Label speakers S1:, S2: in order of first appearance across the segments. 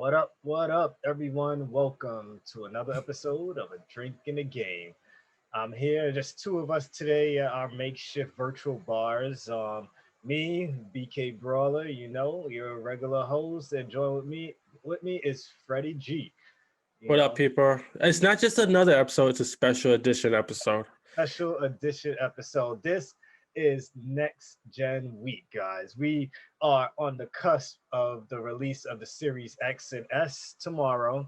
S1: What up, everyone? Welcome to another episode of A Drink in the Game. I'm here, just two of us today at our makeshift virtual bars. Me, BK Brawler, your regular host, and join with me is Freddie G. You
S2: What up,
S1: know,
S2: people? It's not just another episode, it's a special edition episode.
S1: special edition episode. This is next gen week, guys. We are on the cusp of the release of the Series X and S tomorrow.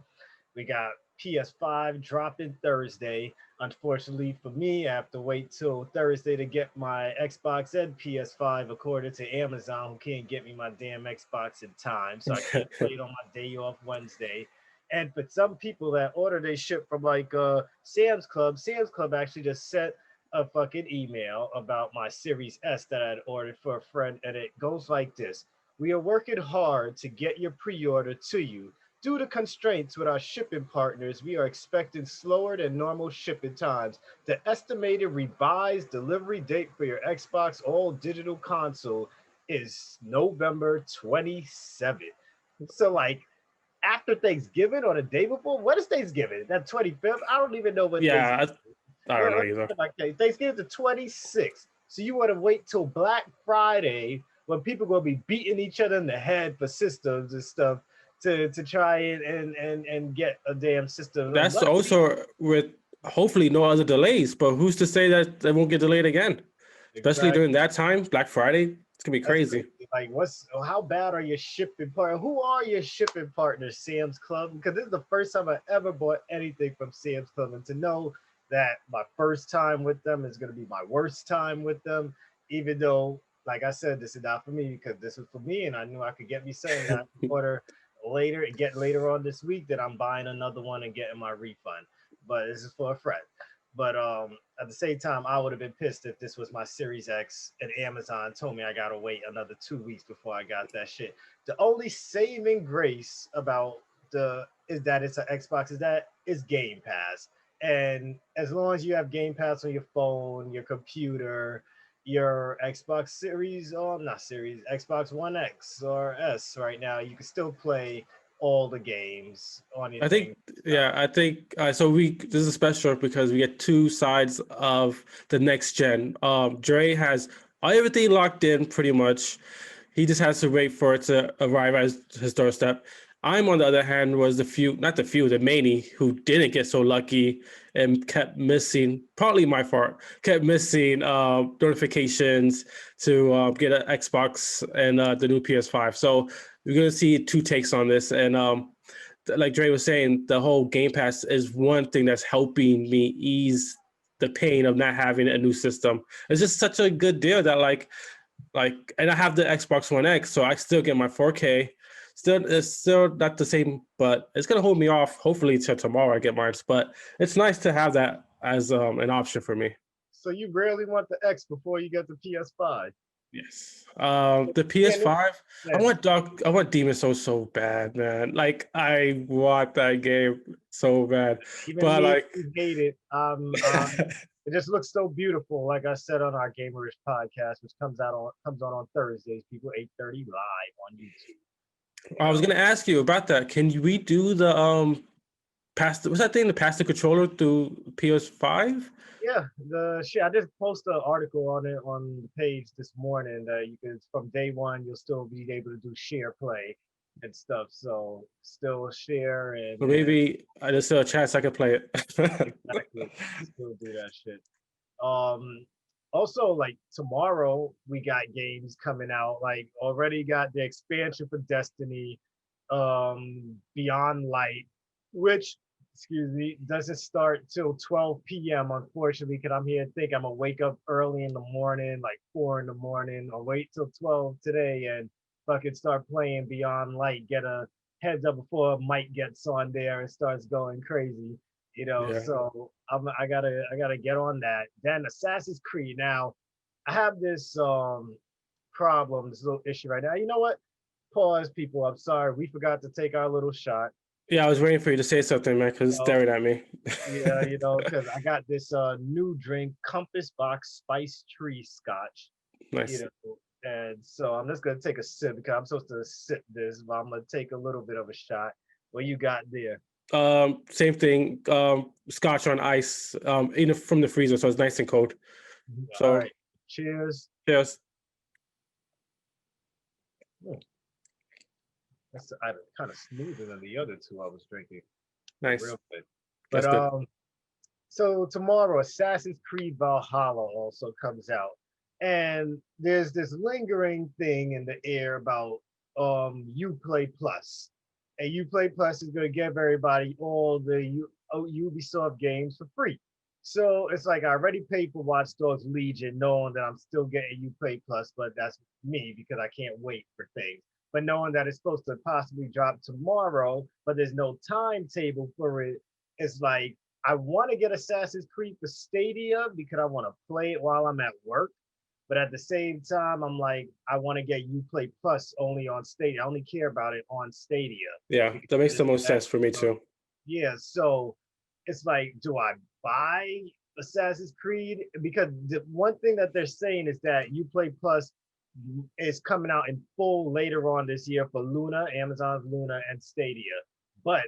S1: We got PS5 dropping Thursday. Unfortunately for me, I have to wait till Thursday to get my Xbox and PS5, according to Amazon, who can't get me my damn Xbox in time. So I can't play it on my day off Wednesday. And for some people that order they ship from like Sam's Club actually just sent a fucking email about my Series S that I had ordered for a friend, and it goes like this: We are working hard to get your pre-order to you. Due to constraints with our shipping partners, we are expecting slower than normal shipping times. The estimated revised delivery date for your Xbox all digital console is November 27th. So, like, after Thanksgiving or the day before? What is Thanksgiving? That 25th? I don't even know what Thanksgiving
S2: Yeah,
S1: is.
S2: I don't know either.
S1: Thanksgiving's the 26th. So you want to wait till Black Friday when people going to be beating each other in the head for systems and stuff to try and get a damn system.
S2: That's also with hopefully no other delays, but who's to say that they won't get delayed again? Especially
S1: Exactly.
S2: during that time, Black Friday, it's gonna be
S1: That's
S2: crazy.
S1: crazy. Like, how bad are your shipping partners? Who are your shipping partners? Sam's Club? Because this is the first time I ever bought anything from Sam's Club, and to know that my first time with them is going to be my worst time with them, even though, like I said, this is not for me because this was for me, and I knew I could get me something that I could order later and get later on this week. That I'm buying another one and getting my refund. But this is for a friend. But at the same time, I would have been pissed if this was my Series X and Amazon told me I gotta wait another 2 weeks before I got that shit. The only saving grace about the is that it's an Xbox is that it's Game Pass. And as long as you have Game Pass on your phone, your computer, your Xbox Series, or not Series, Xbox One X or S right now, you can still play all the games on your
S2: I
S1: thing.
S2: think, yeah, I think so. This is a special because we get two sides of the next gen. Dre has everything locked in pretty much. He just has to wait for it to arrive at his doorstep. I'm on the other hand was not the few, the many who didn't get so lucky and kept missing. Partly my fault. Kept missing notifications to get an Xbox and the new PS5. So we're gonna see two takes on this and. Like Dre was saying, the whole Game Pass is one thing that's helping me ease the pain of not having a new system. It's just such a good deal that and I have the Xbox One X, so I still get my 4K. Still, it's still not the same, but it's gonna hold me off. Hopefully, till tomorrow I get mine. But it's nice to have that as an option for me.
S1: So you rarely want the X before you get the PS5.
S2: Yes. The
S1: And
S2: PS5.
S1: yeah,
S2: I want Demon Souls so bad, man. Like I want that game so bad,
S1: even
S2: but
S1: me,
S2: like.
S1: who hate it. It just looks so beautiful. Like I said on our Gamerish podcast, which comes on Thursdays, people 8:30 live on YouTube. You
S2: I was
S1: know,
S2: gonna ask you about that. Can we do the pass? What's that thing? The pass the controller through PS5?
S1: yeah. The shit. I just posted an article on it on the page this morning that you could from day one you'll still be able to do share play and stuff. So still share
S2: Or
S1: and
S2: maybe there's still a chance I could play it.
S1: exactly still do that shit. Um, Also, like tomorrow, we got games coming out. Like already got the expansion for Destiny, Beyond Light, which excuse me doesn't start till 12 p.m. Unfortunately, because I'm here. Think I'm gonna wake up early in the morning, like 4 in the morning, or wait till 12 today and fucking start playing Beyond Light. Get a heads up before Mike gets on there and starts going crazy.
S2: Yeah.
S1: So I gotta get on that. Then Assassin's Creed. Now I have this problem, this little issue right now. You know what? Pause, people. I'm sorry. We forgot to take our little shot.
S2: Yeah, I was waiting for you to say something, man, because it's
S1: Uh,
S2: staring at me.
S1: yeah, because I got this new drink, Compass Box Spice Tree Scotch. You
S2: Nice.
S1: know, and so I'm just gonna take a sip because I'm supposed to sip this, but I'm gonna take a little bit of a shot. What you got there?
S2: Same thing. Scotch on ice. From the freezer, so it's nice and cold.
S1: All
S2: So
S1: right. Cheers.
S2: cheers.
S1: Hmm, That's kind of smoother than the other two I was drinking.
S2: Nice.
S1: Real good. But
S2: That's good.
S1: so tomorrow, Assassin's Creed Valhalla also comes out, and there's this lingering thing in the air about UPlay Plus, and UPlay Plus is going to give everybody all the Ubisoft games for free. So it's like I already paid for Watch Dogs Legion, knowing that I'm still getting UPlay Plus, but that's me because I can't wait for things. But knowing that it's supposed to possibly drop tomorrow, but there's no timetable for it, it's like I want to get Assassin's Creed for Stadia because I want to play it while I'm at work. But at the same time, I'm like, I want to get Uplay Plus only on Stadia. I only care about it on Stadia.
S2: Yeah, that makes the most sense for me too.
S1: Yeah, so it's like, do I buy Assassin's Creed? Because the one thing that they're saying is that Uplay Plus is coming out in full later on this year for Luna, Amazon's Luna, and Stadia. But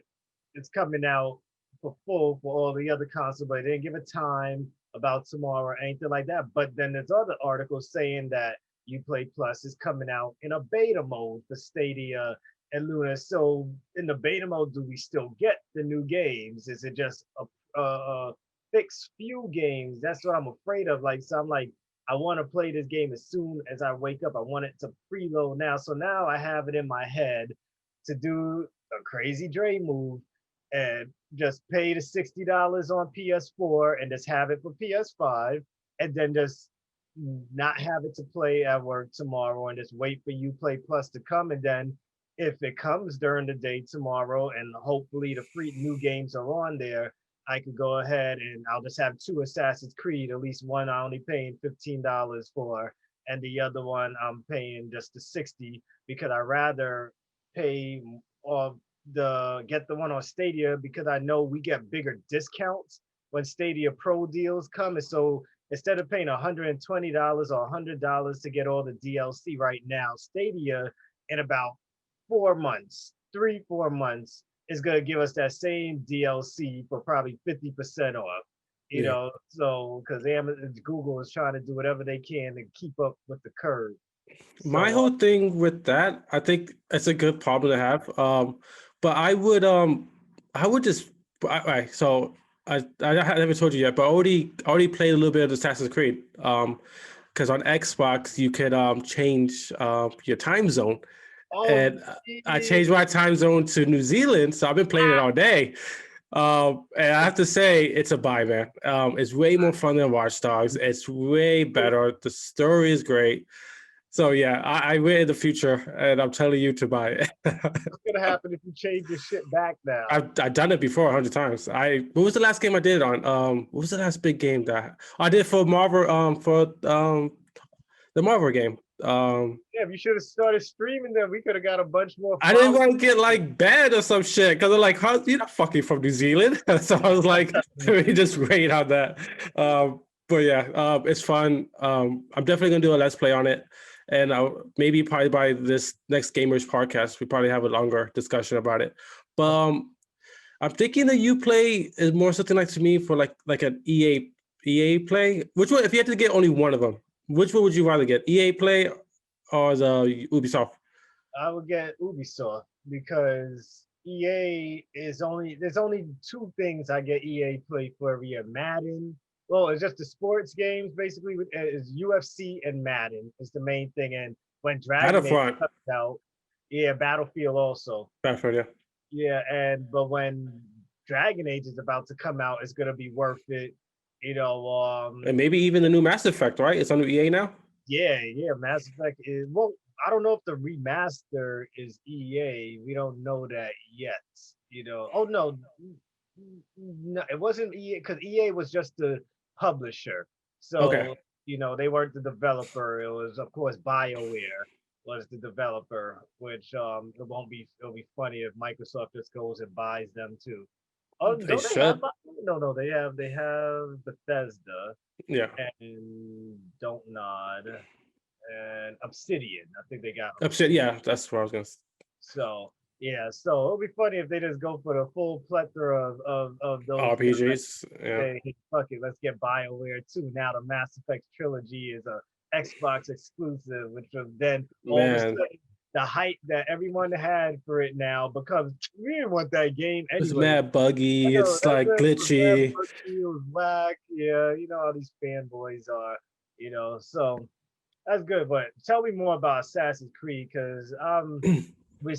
S1: it's coming out for full for all the other consoles, but they didn't give a time about tomorrow or anything like that. But then there's other articles saying that Uplay Plus is coming out in a beta mode for Stadia and Luna. So in the beta mode, do we still get the new games? Is it just a fixed few games? That's what I'm afraid of. Like, so I'm like, I want to play this game as soon as I wake up. I want it to preload now. So now I have it in my head to do a crazy Dre move and just pay the $60 on PS4 and just have it for PS5 and then just not have it to play at work tomorrow and just wait for Uplay Plus to come. And then if it comes during the day tomorrow and hopefully the free new games are on there, I could go ahead and I'll just have two Assassin's Creed, at least one I only paying $15 for, and the other one I'm paying just the 60 because I rather pay the get the one on Stadia because I know we get bigger discounts when Stadia Pro deals come. And so instead of paying $120 or $100 to get all the DLC right now, Stadia in about 4 months, 4 months, is going to give us that same DLC for probably 50% off.
S2: Yeah.
S1: So because Google is trying to do whatever they can to keep up with the curve.
S2: My
S1: So
S2: whole thing with that, I think it's a good problem to have. But I would just so I haven't told you yet, but I already played a little bit of Assassin's Creed. Because on Xbox you could change your time zone,
S1: oh
S2: and I
S1: yeah.
S2: changed my time zone to New Zealand, so I've been playing it all day. And I have to say, it's a buy, man. It's way more fun than Watch Dogs. It's way better. The story is great. So yeah, I wait in the future, and I'm telling you to buy it.
S1: What's gonna happen if you change your shit back now?
S2: I've done it before 100 times. What was the last game I did it on? What was the last big game that I did for Marvel? For the Marvel game.
S1: Yeah, if you should have started streaming then we could have got a bunch more
S2: I didn't
S1: followers.
S2: want to get like banned or some shit because they're like, "How you're not fucking from New Zealand?" So I was like, "Let me just wait on that." But yeah, it's fun. I'm definitely gonna do a let's play on it, and maybe probably by this next Gamers podcast, we probably have a longer discussion about it. But I'm thinking that you play is more something like to me for like an EA play. Which one? If you had to get only one of them, which one would you rather get? EA play or the Ubisoft?
S1: I would get Ubisoft because EA is only there's only two things I get EA play for every year. Madden. Well, it's just the sports games basically. Is UFC and Madden is the main thing. And when Dragon Age
S2: Battlefront.
S1: comes out, yeah, Battlefield also.
S2: Battlefield, yeah.
S1: Yeah, and but when Dragon Age is about to come out, it's gonna be worth it. You know,
S2: And maybe even the new Mass Effect, right? It's under EA now.
S1: yeah, Mass Effect is well. I don't know if the remaster is EA. We don't know that yet. Oh no, no, it wasn't EA because EA was just the publisher.
S2: Okay.
S1: So they weren't the developer. It was of course BioWare was the developer, which it'll be funny if Microsoft just goes and buys them too. Oh,
S2: They
S1: don't they have?
S2: should.
S1: No, they have Bethesda
S2: Yeah.
S1: and Don't Nod and Obsidian. I think they got
S2: Upset.
S1: Obsidian.
S2: Yeah, that's what I was gonna.
S1: So Yeah, so it'll be funny if they just go for the full plethora of those guys.
S2: RPGs. Yeah,
S1: Say, hey, fuck it, let's get BioWare too. Now the Mass Effect trilogy is a Xbox exclusive, which was then all of a
S2: man,
S1: sudden the hype that everyone had for it now becomes we didn't want that game
S2: it's
S1: anyway.
S2: mad buggy.
S1: Yo,
S2: It's
S1: that
S2: like
S1: game was mad
S2: glitchy.
S1: buggy, it was whack. Yeah, you know how these fanboys are, so that's good. But tell me more about Assassin's Creed because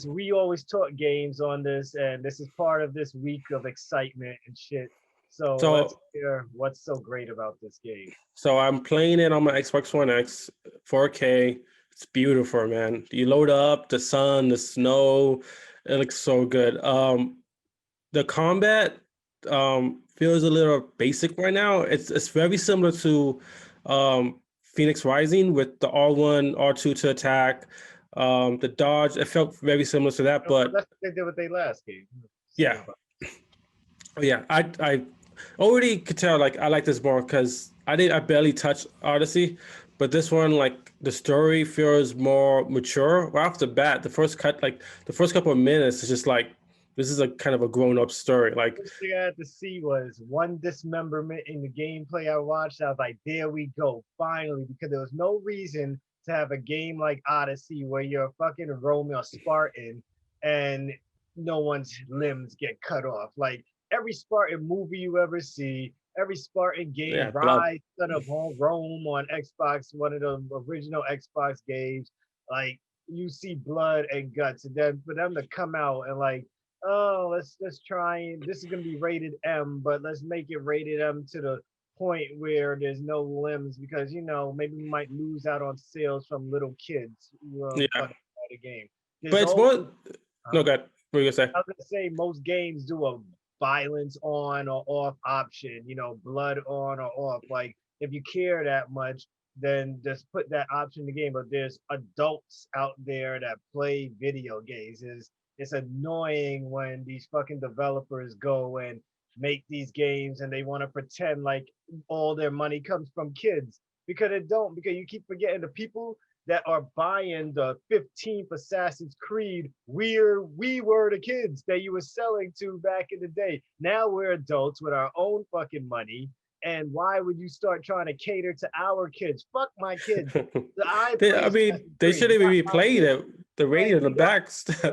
S1: we always talk games on this, and this is part of this week of excitement and shit. So let's
S2: So
S1: hear what's so great about this game.
S2: So I'm playing it on my Xbox One X, 4K. It's beautiful, man. You load up the sun, the snow. It looks so good. The combat feels a little basic right now. It's very similar to Phoenix Rising with the R1, R2 to attack. The dodge. It felt very similar to that,
S1: But
S2: but
S1: that's what they did with their last game.
S2: yeah,
S1: Same, but
S2: yeah. I already could tell like I like this more because I barely touched Odyssey, but this one like the story feels more mature right off the bat. The first couple of minutes is just like this is a kind of a grown up story. Like
S1: first thing I had to see was one dismemberment in the gameplay I watched. I was like, there we go, finally, because there was no reason to have a game like Odyssey where you're a fucking Roman or Spartan and no one's limbs get cut off. Like every Spartan movie you ever see, every Spartan game,
S2: yeah, blood.
S1: Rise, Son of Rome on Xbox, one of the original Xbox games, like you see blood and guts, and then for them to come out and like oh, let's try and this is gonna be rated M, but let's make it rated M to the point where there's no limbs because maybe we might lose out on sales from little kids who
S2: Yeah,
S1: fucking buy the game.
S2: but
S1: There's
S2: it's
S1: always
S2: more. No, God, what were you gonna say?
S1: I was gonna say most games do a violence on or off option, blood on or off. Like if you care that much, then just put that option in the game. But there's adults out there that play video games. It's annoying when these fucking developers go and make these games and they want to pretend like all their money comes from kids because it don't because you keep forgetting the people that are buying the 15th Assassin's Creed, we were the kids that you were selling to back in the day. Now we're adults with our own fucking money. And why would you start trying to cater to our kids? Fuck my kids. I play
S2: I mean,
S1: Assassin's
S2: they
S1: Creed,
S2: shouldn't
S1: not
S2: even be
S1: my
S2: playing
S1: kids.
S2: it. The
S1: Like,
S2: rating on the back.
S1: yeah.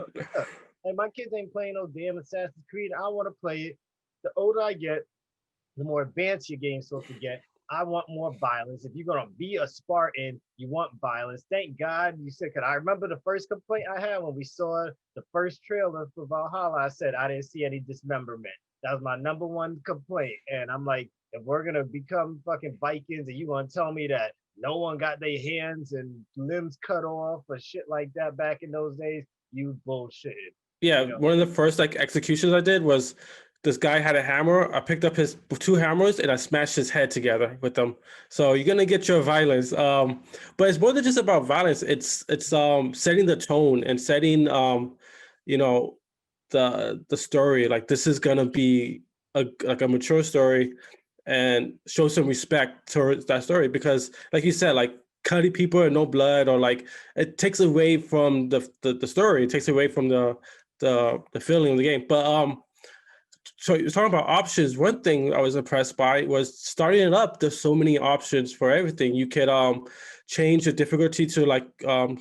S1: Like my kids ain't playing no damn Assassin's Creed. I want to play it. The older I get, the more advanced your game's supposed to get. I want more violence. If you're gonna be a Spartan, you want violence. Thank God you said. Cause I remember the first complaint I had when we saw the first trailer for Valhalla. I said I didn't see any dismemberment. That was my number one complaint. And I'm like, if we're gonna become fucking Vikings, and you gonna tell me that no one got their hands and limbs cut off or shit like that back in those days, you bullshitted.
S2: Yeah,
S1: You know,
S2: one of the first like executions I did was this guy had a hammer. I picked up his two hammers and I smashed his head together with them. So you're gonna get your violence. But it's more than just about violence. It's setting the tone and setting you know, the story. Like this is gonna be a mature story and show some respect towards that story because like you said, like cutting people and no blood or like it takes away from the story. It takes away from the feeling of the game. But so you're talking about options. One thing I was impressed by was starting it up. There's so many options for everything. You could change the difficulty to like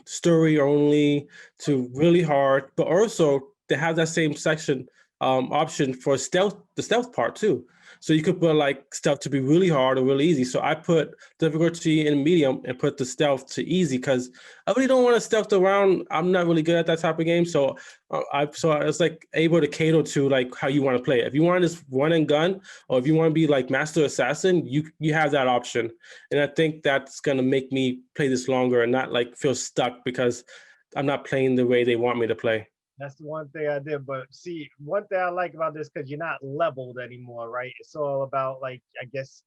S2: story only to really hard, but also they have that same section option for stealth, the stealth part too. So you could put like stealth to be really hard or really easy. So I put difficulty in medium and put the stealth to easy because I really don't want to stealth around. I'm not really good at that type of game. So I was like able to cater to like how you want to play it. If you want this run and gun, or if you want to be like master assassin, you have that option. And I think that's gonna make me play this longer and not like feel stuck because I'm not playing the way they want me to play.
S1: that's the one thing I did. But see, one thing I like about this because you're not leveled anymore, right? It's all about like I guess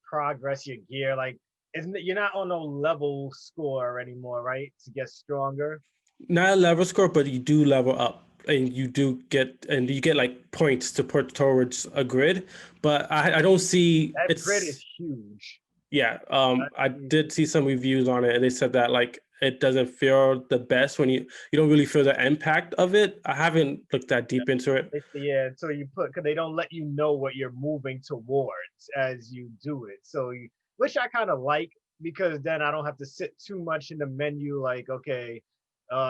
S1: progress, your gear. Like, isn't it? You're not on no level score anymore, right? To get stronger.
S2: Not a level score, but you do level up. And you get like points to put towards a grid, but I don't see
S1: That grid is
S2: it's
S1: huge.
S2: yeah.
S1: That's
S2: I
S1: huge.
S2: did see some reviews on it, and they said that like it doesn't feel the best when you don't really feel the impact of it. I haven't looked that deep into it.
S1: Yeah, so you put because they don't let you know what you're moving towards as you do it. So which I kind of like because then I don't have to sit too much in the menu. Like, okay,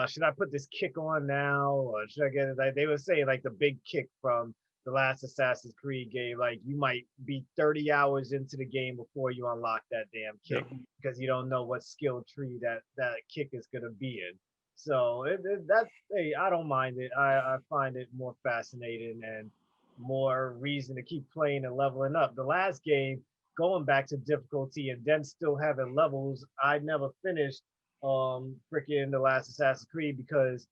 S1: should I put this kick on now, or should I get it? Like they were saying, like the big kick from the last Assassin's Creed game. Like you might be 30 hours into the game before you unlock that damn kick
S2: Yeah.
S1: because you don't know what skill tree that kick is gonna be in. So that's hey, I don't mind it. I find it more fascinating and more reason to keep playing and leveling up. The last game, going back to difficulty and then still having levels, I never finished freaking the last Assassin's Creed because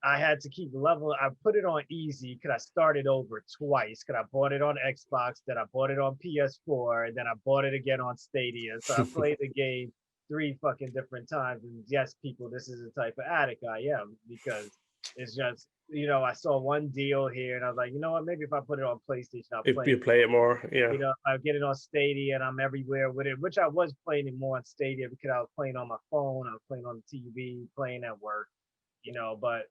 S1: I had to keep leveling. I put it on easy because I started over twice. Because I bought it on Xbox, then I bought it on PS4, and then I bought it again on Stadia. So I played the game 3 fucking different times. And yes, people, this is the type of addict I am because it's just I saw one deal here, and I was like, you know what? Maybe if I put it on PlayStation, I'll
S2: If
S1: play
S2: you
S1: it.
S2: play it more, yeah.
S1: I get it on Stadia, and I'm everywhere with it, which I was playing it more on Stadia because I was playing on my phone, I was playing on the TV, playing at work. But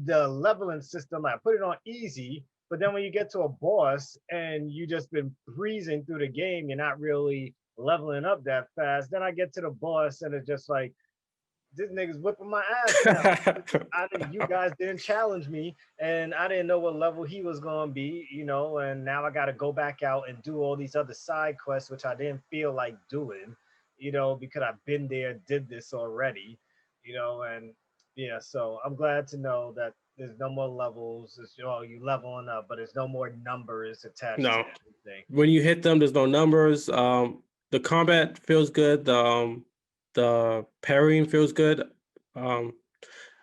S1: the leveling system, I put it on easy, but then when you get to a boss and you just been breezing through the game, you're not really leveling up that fast. Then I get to the boss and it's just like this nigga's whipping my ass now. You guys didn't challenge me, and I didn't know what level he was gonna be, and now I got to go back out and do all these other side quests, which I didn't feel like doing, because I've been there, did this already, and yeah. So I'm glad to know that there's no more levels. It's, you leveling up, but there's no more numbers attached to
S2: No,
S1: everything.
S2: when you hit them, there's no numbers. The combat feels good. The parrying feels good. Um,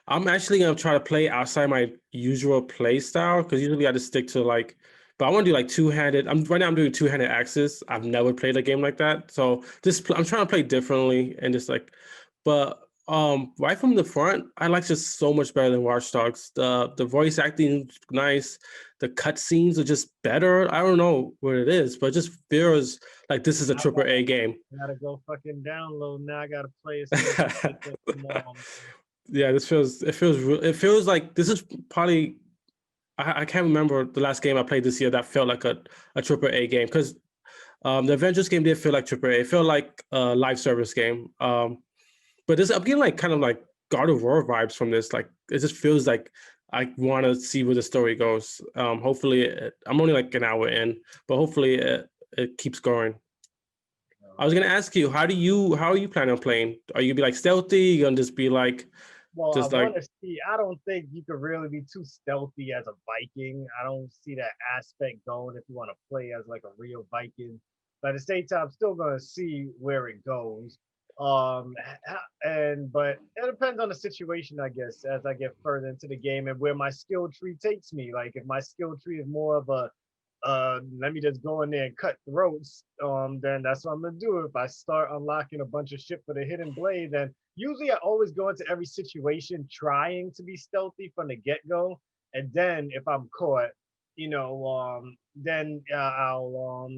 S2: I'm actually gonna try to play outside my usual play style because usually I just stick to like, but I want to do like two-handed. Right now I'm doing two-handed axes. I've never played a game like that, so I'm trying to play differently and just like, but right from the front, I like just so much better than Watch Dogs. The voice acting is nice. The cutscenes are just better. I don't know what it is, but it just feels like this is a triple A game.
S1: I gotta go fucking download now. I gotta play it tomorrow.
S2: Yeah, it feels like this is probably I can't remember the last game I played this year that felt like a triple A game because the Avengers game did feel like triple A. It felt like a live service game. But I'm getting like kind of like God of War vibes from this. Like it just feels like I want to see where the story goes. Hopefully, I'm only like an hour in, but hopefully it keeps going. I was gonna ask you, how are you planning on playing? Are you gonna be like stealthy? You gonna just be like,
S1: Well, I
S2: just like
S1: want to see. I don't think you could really be too stealthy as a Viking. I don't see that aspect going if you want to play as like a real Viking. But at the same time, I'm still gonna see where it goes. But it depends on the situation, I guess, as I get further into the game and where my skill tree takes me. Like if my skill tree is more of a let me just go in there and cut throats, then that's what I'm gonna do. If I start unlocking a bunch of shit for the hidden blade, then usually I always go into every situation trying to be stealthy from the get-go. And then if I'm caught, then I'll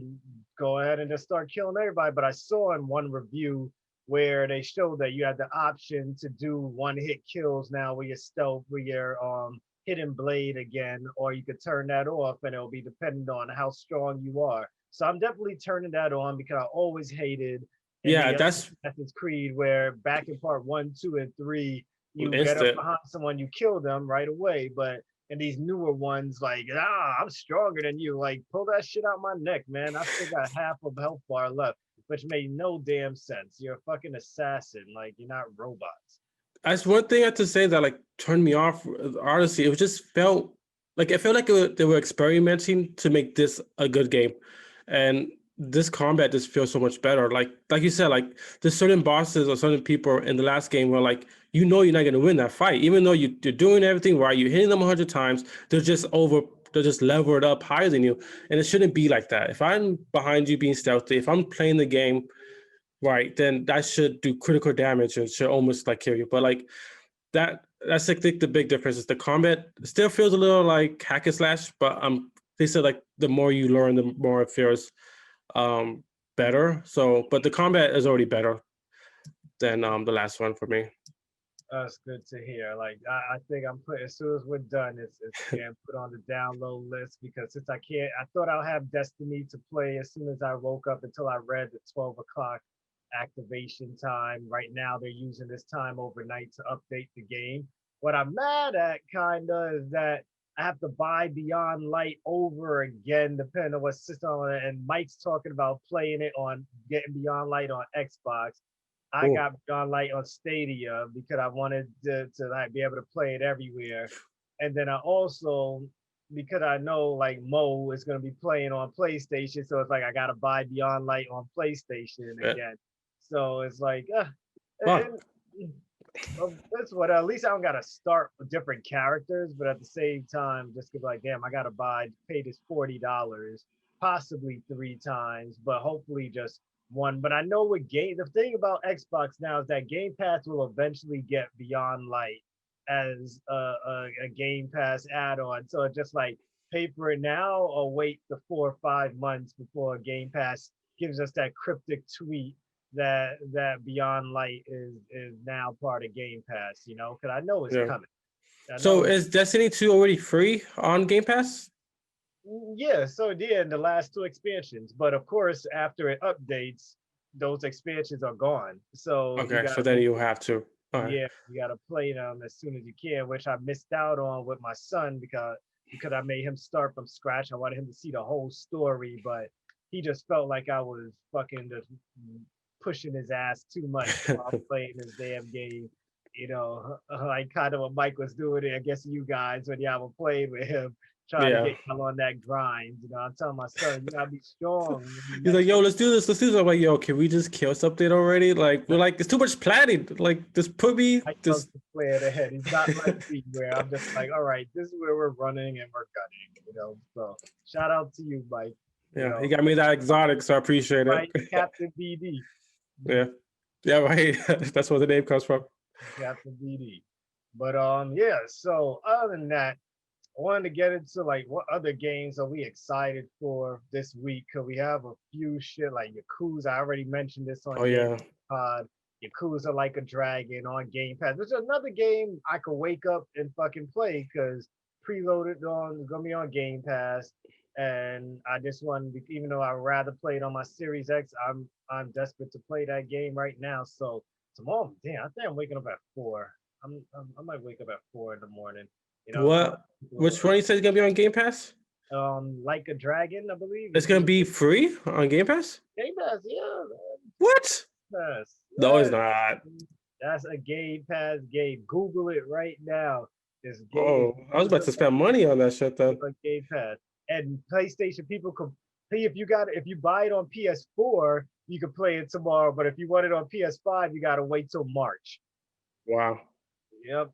S1: go ahead and just start killing everybody. But I saw in one review where they showed that you had the option to do one-hit kills now with your stealth, with your hidden blade again, or you could turn that off and it'll be dependent on how strong you are. So I'm definitely turning that on because I always hated in
S2: yeah,
S1: the other
S2: that's
S1: Assassin's Creed where back in part 1, 2, and 3, you get up
S2: instant.
S1: behind someone, you kill them right away. But in these newer ones, like, I'm stronger than you. Like, pull that shit out my neck, man. I still got half of health bar left, which made no damn sense. You're a fucking assassin. Like, you're not robots.
S2: That's one thing I have to say that like turned me off. Honestly, it just felt like they were experimenting to make this a good game, and this combat just feels so much better. Like you said, like there's certain bosses or certain people in the last game where like you're not gonna win that fight, even though you're doing everything right, you're hitting them 100 times. They're just leveled up higher than you, and it shouldn't be like that. If I'm behind you being stealthy, if I'm playing the game right, then that should do critical damage and should almost like kill you. But like that's I think the big difference is the combat still feels a little like hack and slash, but they said like the more you learn, the more it feels better. So, but the combat is already better. than the last one for me.
S1: That's good to hear. Like I think I'm putting as soon as we're done, it's getting put on the download list because since I can't, I thought I'll have Destiny to play as soon as I woke up until I read the 12 o'clock activation time. Right now they're using this time overnight to update the game. What I'm mad at kinda is that I have to buy Beyond Light over again, depending on what system I'm on. And Mike's talking about playing it on getting Beyond Light on Xbox. I
S2: Cool.
S1: got Beyond Light on Stadia because I wanted to like be able to play it everywhere. And then I also because I know like Mo is gonna be playing on PlayStation, so it's like I gotta buy Beyond Light on PlayStation
S2: Yeah.
S1: again. So it's like,
S2: Huh.
S1: and that's what at least I don't gotta start with different characters, but at the same time, just be like, damn, I gotta pay this $40, possibly 3 times, but hopefully just one. But I know with game, the thing about Xbox now is that Game Pass will eventually get Beyond Light as a Game Pass add-on. So it's just like pay for it now or wait the 4 or 5 months before Game Pass gives us that cryptic tweet that Beyond Light is now part of Game Pass, because I know it's
S2: Yeah.
S1: coming. I know
S2: So
S1: it's
S2: is Destiny 2 already free on Game Pass?
S1: yeah, so it did in the last 2 expansions, but of course after it updates, those expansions are gone. So you
S2: Okay, so
S1: gotta
S2: then
S1: make
S2: you have to. All right.
S1: yeah, you gotta play them as soon as you can, which I missed out on with my son because I made him start from scratch. I wanted him to see the whole story, but he just felt like I was fucking just pushing his ass too much while playing this damn game. Like kind of what Mike was doing. I guess you guys when y'all were playing with him, trying to
S2: Yeah.
S1: get y'all on that grind. I'm telling my son, you gotta be strong.
S2: He's like, yo, let's do this. Let's do this. I'm like, yo, can we just kill something already? Like, we're like, it's too much planning. Like, just put me,
S1: I love
S2: just,
S1: to plan ahead. He's not like me where I'm just like, all right, this is where we're running and we're gunning. So shout out to you, Mike. You
S2: yeah, he
S1: know,
S2: got me that exotic, so I appreciate it.
S1: right, Captain BD.
S2: Yeah. Yeah, right. That's where the name comes from.
S1: Captain BD. But yeah, so other than that, I wanted to get into like what other games are we excited for this week? Cause we have a few shit like Yakuza. I already mentioned this on
S2: Oh,
S1: Game
S2: yeah.
S1: Pod. Yakuza Like a Dragon on Game Pass, which is another game I could wake up and fucking play because preloaded on gonna be on Game Pass. And I just want to, even though I'd rather play it on my Series X, I'm desperate to play that game right now. So tomorrow, damn, I think I'm waking up at 4. I might wake up at 4 in the morning. Talk
S2: What?
S1: to people.
S2: Which one you said is going to be on Game Pass?
S1: Like a Dragon, I believe.
S2: It's going to be free on Game Pass?
S1: Game Pass, yeah,
S2: What?
S1: Pass.
S2: No, it's
S1: Yeah.
S2: not.
S1: That's a Game Pass game. Google it right now. This game
S2: Oh, I was about to spend money on that shit then.
S1: on Game Pass. And PlayStation people can pay if you buy it on PS4, you can play it tomorrow. But if you want it on PS5, you gotta wait till March.
S2: Wow.
S1: Yep.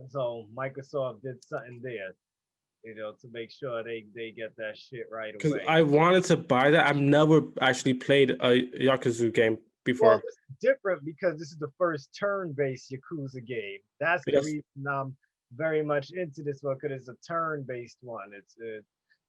S1: So Microsoft did something there, to make sure they get that shit right
S2: Because
S1: away.
S2: I wanted to buy that. I've never actually played a Yakuza game
S1: Well,
S2: before.
S1: this is different because this is the first turn-based Yakuza game. That's the
S2: Yes.
S1: reason I'm very much into this one because it's a turn-based one.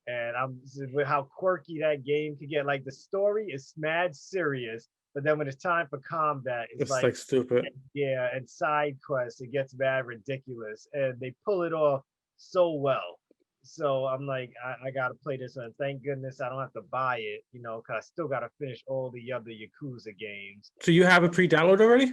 S1: And I'm with how quirky that game can get. Like the story is mad serious, but then when it's time for combat, it's
S2: It's like stupid.
S1: yeah, and side quests, it gets mad ridiculous, and they pull it off so well. So I'm like, I gotta play this one. Thank goodness I don't have to buy it, because I still gotta finish all the other Yakuza games.
S2: So you have a pre-download already?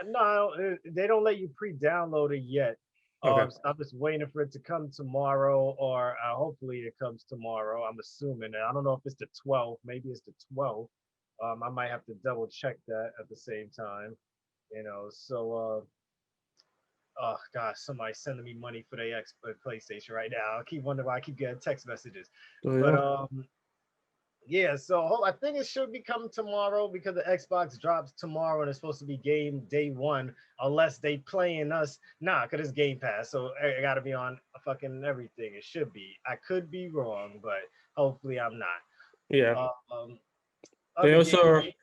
S1: No, they don't let you pre-download it yet.
S2: Okay.
S1: So I'm just waiting for it to come tomorrow, or hopefully it comes tomorrow. I'm assuming. I don't know if it's the 12th. Maybe it's the 12th. I might have to double check that at the same time. So oh gosh, somebody's sending me money for the PlayStation right now. I keep wondering why I keep getting text messages.
S2: Oh,
S1: But
S2: yeah.
S1: yeah, so I think it should be coming tomorrow because the Xbox drops tomorrow and it's supposed to be game day one, unless they playing us. Nah, because it's Game Pass, so I gotta be on fucking everything. It should be. I could be wrong, but hopefully I'm not.
S2: Yeah.
S1: Um,
S2: They
S1: other
S2: also
S1: games.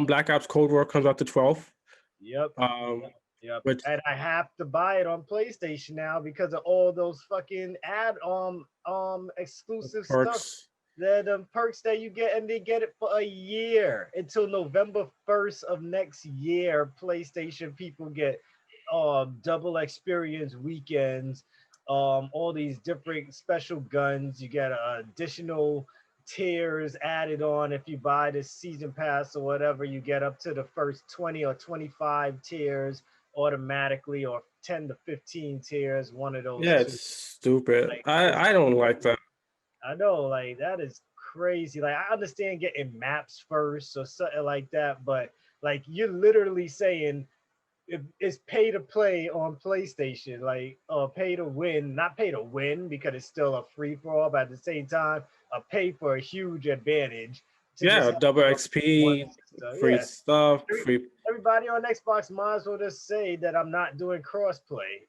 S2: Black Ops Cold War comes out the 12th.
S1: Yep.
S2: Um,
S1: Yep.
S2: which
S1: And I have to buy it on PlayStation now because of all those fucking exclusive stuff.
S2: perks.
S1: the perks that you get, and they get it for a year until November 1st of next year. PlayStation people get double experience weekends, all these different special guns. You get additional tiers added on if you buy the season pass or whatever. You get up to the first 20 or 25 tiers automatically, or 10 to 15 tiers, one of those
S2: Yeah,
S1: two.
S2: it's stupid.
S1: Like it's
S2: I don't like that.
S1: I know, like that is crazy. Like I understand getting maps first or something like that, but like you're literally saying it's pay to play on PlayStation, like pay to win, not pay to win because it's still a free for all, but at the same time, pay for a huge advantage to just
S2: Yeah,
S1: have
S2: double
S1: one
S2: XP,
S1: system.
S2: free
S1: Yeah,
S2: stuff, free.
S1: everybody on Xbox might as well just say that I'm not doing crossplay.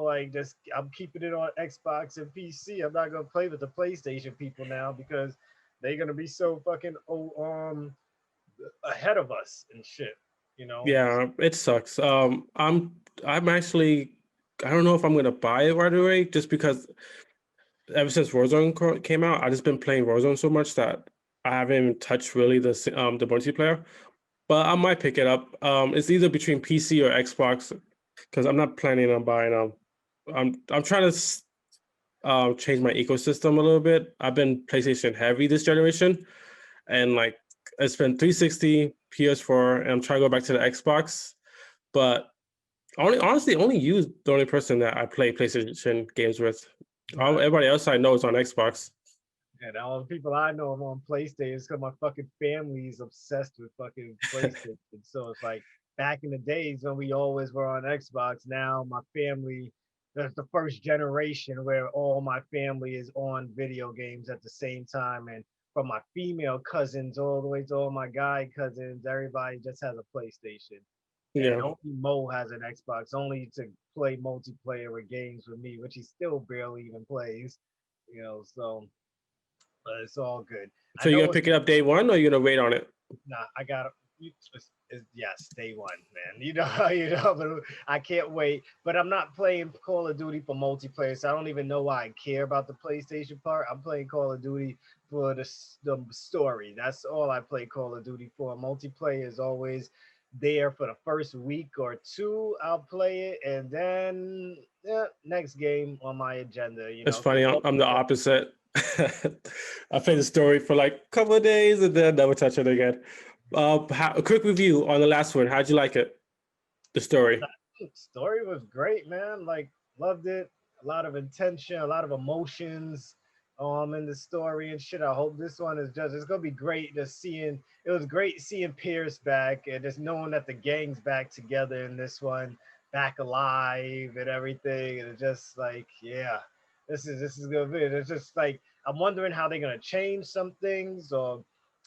S1: Like just I'm keeping it on Xbox and PC. I'm not gonna play with the PlayStation people now because they're gonna be so fucking ahead of us and shit. You know,
S2: Yeah, it sucks. I'm actually I don't know if I'm gonna buy it right away just because ever since came out, I just been playing Warzone so much that I haven't even touched really the multiplayer. But I might pick it up. It's either between PC or Xbox because I'm not planning on buying I'm trying to change my ecosystem a little bit. I've been PlayStation heavy this generation, and like it's been 360, PS4, and I'm trying to go back to the Xbox. But only you the only person that I play PlayStation games with.
S1: right?
S2: Everybody else I know is on Xbox.
S1: And all the people I know I'm on PlayStation because my fucking family is obsessed with fucking PlayStation. So it's like back in the days when we always were on Xbox. Now my family, that's the first generation where all my family is on video games at the same time. And from my female cousins all the way to all my guy cousins, everybody just has a PlayStation. And
S2: Yeah.
S1: only Mo has an Xbox, only to play multiplayer with games with me, which he still barely even plays. So but it's all good. I
S2: So you
S1: know
S2: gonna
S1: it's
S2: pick it up day one, or you gonna wait on it?
S1: not. I got yes, day one, man. But I can't wait. But I'm not playing Call of Duty for multiplayer, so I don't even know why I care about the PlayStation part. I'm playing Call of Duty for the story. That's all I play Call of Duty for. Multiplayer is always there for the first week or two. I'll play it, and then next game on my agenda.
S2: It's
S1: Because
S2: funny. I'm the opposite. I play the story for like a couple of days and then never touch it again. A quick review on the last one. How'd you like it? The story.
S1: story was great, man. Like loved it. A lot of intention, a lot of emotions in the story and shit. I hope this one is just it's gonna be great just seeing it was great seeing Pierce back and just knowing that the gang's back together in this one, back alive and everything. And it's just like, yeah, this is gonna be it's just like I'm wondering how they're gonna change some things or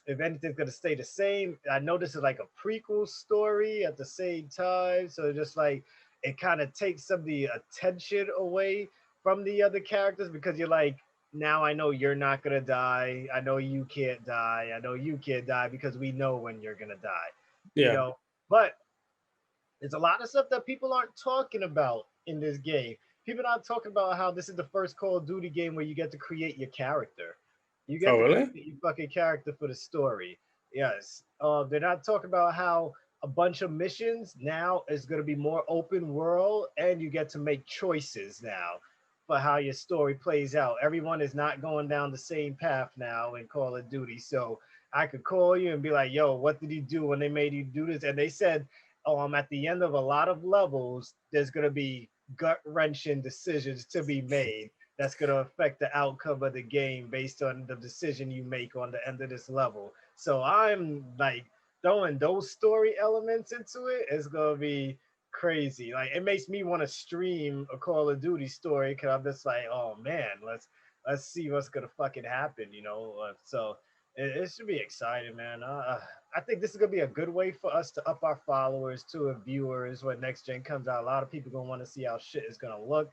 S1: if anything's gonna stay the same. I know this is like a prequel story at the same time, so just like it kind of takes some of the attention away from the other characters because you're like, now I know you're not gonna die. I know you can't die. I know you can't die because we know when you're gonna die. You
S2: Yeah.
S1: know, but there's a lot of stuff that people aren't talking about in this game. People aren't talking about how this is the first Call of Duty game where you get to create your character. You get
S2: Oh,
S1: to create
S2: really?
S1: your fucking character for the story. Yes. They're not talking about how a bunch of missions now is going to be more open world and you get to make choices now for how your story plays out. Everyone is not going down the same path now in Call of Duty. So I could call you and be like, yo, what did he do when they made you do this? And they said at the end of a lot of levels, there's going to be gut wrenching decisions to be made that's going to affect the outcome of the game based on the decision you make on the end of this level. So I'm like throwing those story elements into it. It's going to be crazy. Like it makes me want to stream a Call of Duty story because I'm just like, oh man, let's see what's gonna fucking happen. So it should be exciting, man. I think this is gonna be a good way for us to up our followers to our viewers when next gen comes out. A lot of people gonna want to see how shit is gonna look.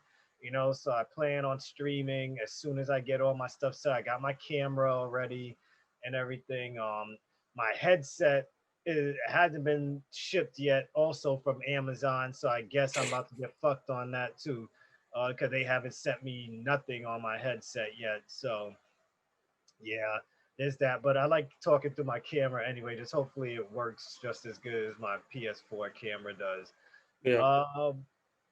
S1: So I plan on streaming as soon as I get all my stuff set. I got my camera already and everything. My headset it hasn't been shipped yet, also from Amazon. So I guess I'm about to get fucked on that too, because they haven't sent me nothing on my headset yet. So Yeah, there's that. But I like talking through my camera anyway. Just hopefully it works just as good as my PS4 camera does.
S2: Yeah.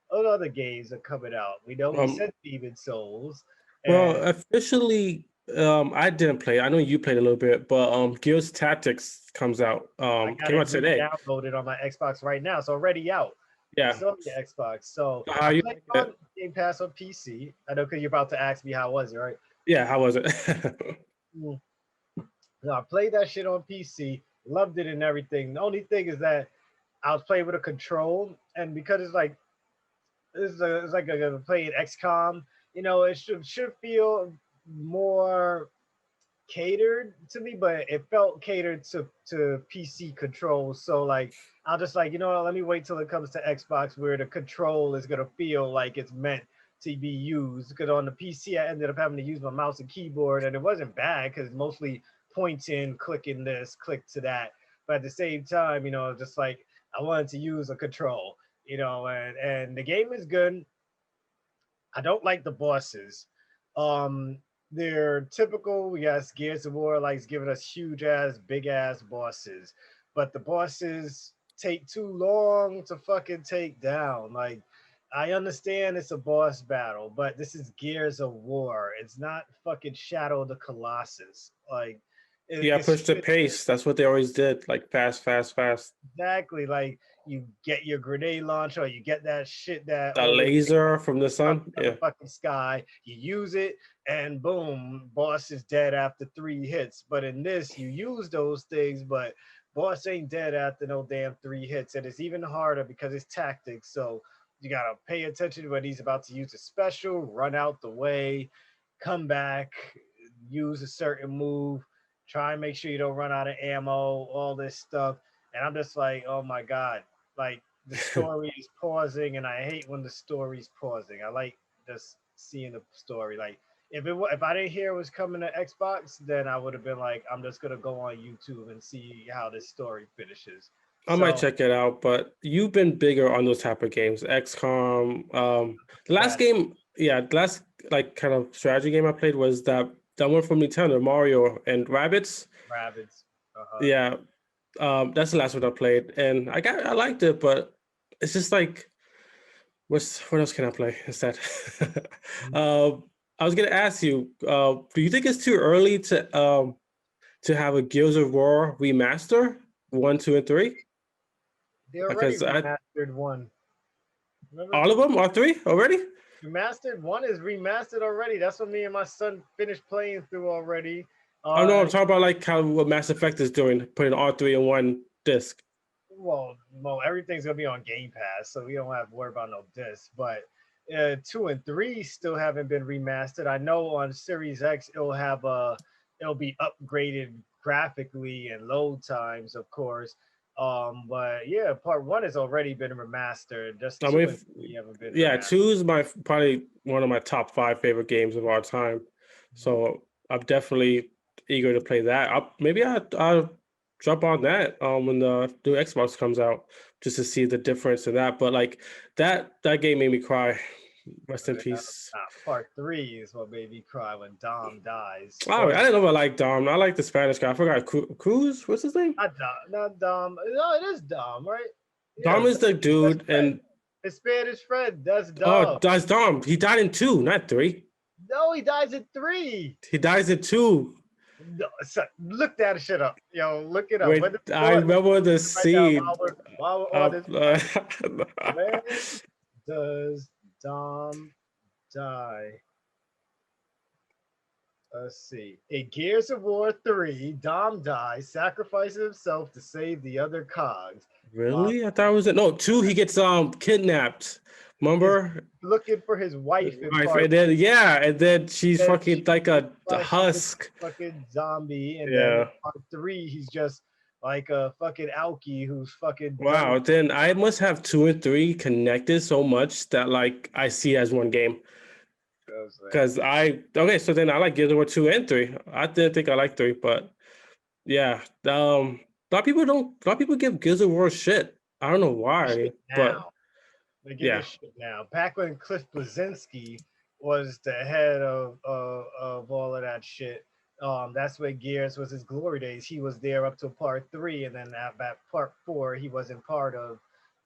S1: What other games are coming out? We
S2: Um,
S1: said Demon Souls,
S2: well,
S1: and
S2: officially, I didn't play. I know you played a little bit, but Gears Tactics comes out.
S1: I got
S2: Came
S1: it
S2: out today.
S1: re-downloaded on my Xbox right now. It's already out.
S2: Yeah.
S1: It's on the Xbox. So
S2: How
S1: I
S2: you
S1: played
S2: like
S1: on
S2: it?
S1: Game Pass on PC. I know because you're about to ask me how was it, right?
S2: Yeah, how was it?
S1: Mm. No, I played that shit on PC. Loved it and everything. The only thing is that I was playing with a control, and because it's like a playing XCOM. It should feel more catered to me, but it felt catered to PC controls. So like I'll just like, what, let me wait till it comes to Xbox where the control is gonna feel like it's meant to be used. Because on the PC I ended up having to use my mouse and keyboard, and it wasn't bad because mostly pointing, clicking this, click to that. But at the same time, just like I wanted to use a control, and the game is good. I don't like the bosses. Um, they're typical. Yes, Gears of War likes giving us huge ass, big ass bosses, but the bosses take too long to fucking take down. Like, I understand it's a boss battle, but this is Gears of War. It's not fucking Shadow of the Colossus. Like,
S2: Yeah,
S1: it's
S2: push the pace. That's what they always did. Like fast, fast, fast.
S1: exactly like you get your grenade launcher, or you get that shit that
S2: The
S1: always
S2: laser from the
S1: comes
S2: sun.
S1: out of
S2: Yeah.
S1: the fucking sky. You use it, and boom, boss is dead after 3 hits. But in this, you use those things, but boss ain't dead after no damn 3 hits. And it's even harder because it's tactics. So you gotta pay attention to when he's about to use a special, run out the way, come back, use a certain move, try and make sure you don't run out of ammo, all this stuff. And I'm just like, oh my god, like the story is pausing, and I hate when the story's pausing. I like just seeing the story. Like if I didn't hear it was coming to Xbox, then I would have been like, I'm just gonna go on YouTube and see how this story finishes.
S2: I might
S1: So
S2: check it out, but you've been bigger on those type of games. XCOM. The last
S1: strategy,
S2: game, yeah, the last like kind of strategy game I played was that one from Nintendo, Mario and Rabbids.
S1: rabbits. Uh-huh.
S2: Yeah, that's the last one I played, and I liked it, but it's just like what else can I play instead? um, I was gonna ask you, do you think it's too early to have a Gears of War remaster, 1, 2, and 3?
S1: They already
S2: Because
S1: remastered one. Remember?
S2: all of them are three already.
S1: Remastered one is remastered already. That's what me and my son finished playing through already.
S2: Oh no, I'm
S1: Uh,
S2: talking about like how what Mass Effect is doing, putting all three in one disc.
S1: well, everything's gonna be on Game Pass, so we don't have to worry about no discs. But 2 and 3 still haven't been remastered. I know on Series X it'll be upgraded graphically and load times, of course. But yeah, part one has already been remastered. Just
S2: I
S1: two
S2: mean,
S1: and three haven't been
S2: yeah,
S1: remastered.
S2: two is my probably one of my top five favorite games of all time. So I'm definitely eager to play that. I'll jump on that when the new Xbox comes out just to see the difference in that. But like that game made me cry. Rest in peace.
S1: Part three is what made me cry when Dom dies.
S2: Oh, I
S1: Spoiler.
S2: didn't know I like Dom. I like the Spanish guy. I forgot Cruz. What's his name?
S1: Not Dom. Not Dom. No, it is Dom, right? Yeah,
S2: Dom is the
S1: that's
S2: dude,
S1: Fred.
S2: and
S1: His Spanish friend. That's
S2: oh,
S1: Dom.
S2: that's Dom. He died in 2, not 3.
S1: No, he dies in 3.
S2: He dies in 2.
S1: No, look that shit up. Yo, look it up.
S2: Wait, I
S1: Let's
S2: remember the
S1: do it right now
S2: scene.
S1: while we're on
S2: Uh,
S1: this
S2: uh,
S1: podcast. When does Dom die? Let's see. In Gears of War 3, Dom dies, sacrificing himself to save the other cogs. While
S2: really? I thought it was no 2. He gets kidnapped.
S1: he's
S2: Remember?
S1: looking for his wife in
S2: Right,
S1: part
S2: and then yeah, and then she's
S1: then
S2: fucking like a
S1: she's a
S2: husk.
S1: fucking zombie, and then in
S2: Yeah.
S1: part 3, he's just like a fucking alky who's fucking done
S2: Wow.
S1: with
S2: Then I must have 2 and 3 connected so much that like I see it as one game.
S1: those
S2: Because
S1: things.
S2: I okay, so then I like Gears of War 2 and 3. I didn't think I liked 3, but yeah. A lot of people give Gears of War shit. I don't know why,
S1: Shit
S2: but
S1: now. They give
S2: yeah.
S1: a shit now. Back when Cliff Blazinski was the head of all of that shit, That's where Gears was his glory days. He was there up to part three, and then at part four, he wasn't part of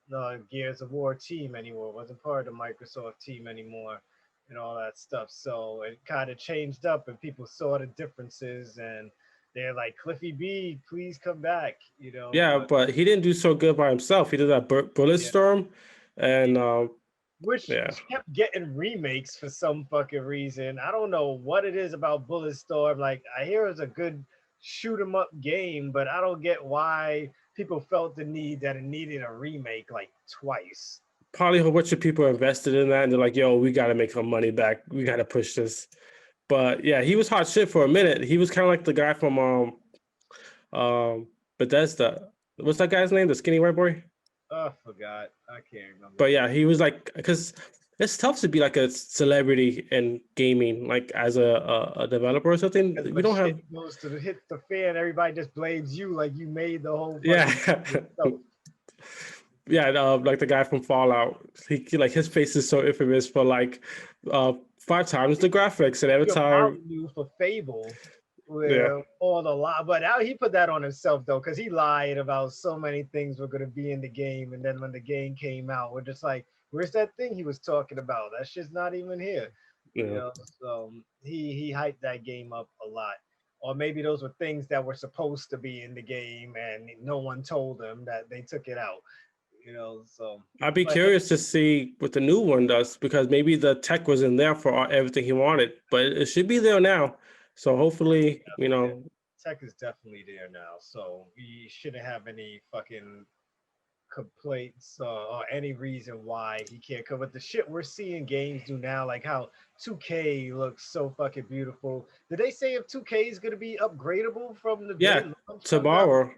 S1: the Gears of War team anymore. Wasn't part of the Microsoft team anymore, and all that stuff. So it kind of changed up, and people saw the differences, and they're like, Cliffy B, please come back.
S2: Yeah,
S1: But
S2: but he didn't do so good by himself. He did that
S1: yeah,
S2: Bulletstorm, and
S1: which
S2: yeah,
S1: kept getting remakes for some fucking reason. I don't know what it is about Bulletstorm. Like, I hear it's a good shoot 'em up game, but I don't get why people felt the need that it needed a remake like twice.
S2: probably a whole bunch of people invested in that, and they're like, "Yo, we got to make our money back. We got to push this." But yeah, he was hot shit for a minute. He was kind of like the guy from Bethesda. What's that guy's name? The skinny white boy.
S1: Oh, I forgot. I can't remember
S2: But
S1: his
S2: yeah,
S1: name.
S2: he was like, because it's tough to be like a celebrity in gaming, like as a developer or something.
S1: Because
S2: We
S1: when
S2: don't
S1: shit
S2: have,
S1: goes to hit the fan, everybody just blames you like you made the whole
S2: yeah,
S1: fucking yourself.
S2: yeah, like the guy from Fallout. He like his face is so infamous for like 5 times the graphics, and every
S1: Your
S2: time,
S1: Mountain Dew for Fable
S2: yeah,
S1: with all the lie, but now he put that on himself though, because he lied about so many things were going to be in the game, and then when the game came out, we're just like, "Where's that thing he was talking about? That shit's not even here."
S2: yeah.
S1: So he hyped that game up a lot, or maybe those were things that were supposed to be in the game, and no one told them that they took it out. So
S2: I'd be
S1: but
S2: curious to see what the new one does because maybe the tech was in there for everything he wanted, but it should be there now. So hopefully,
S1: yeah, tech is definitely there now, so we shouldn't have any fucking complaints or any reason why he can't come. But the shit we're seeing games do now, like how 2K looks so fucking beautiful. Did they say if 2K is gonna be upgradable from the day
S2: yeah,
S1: launch comes out
S2: tomorrow.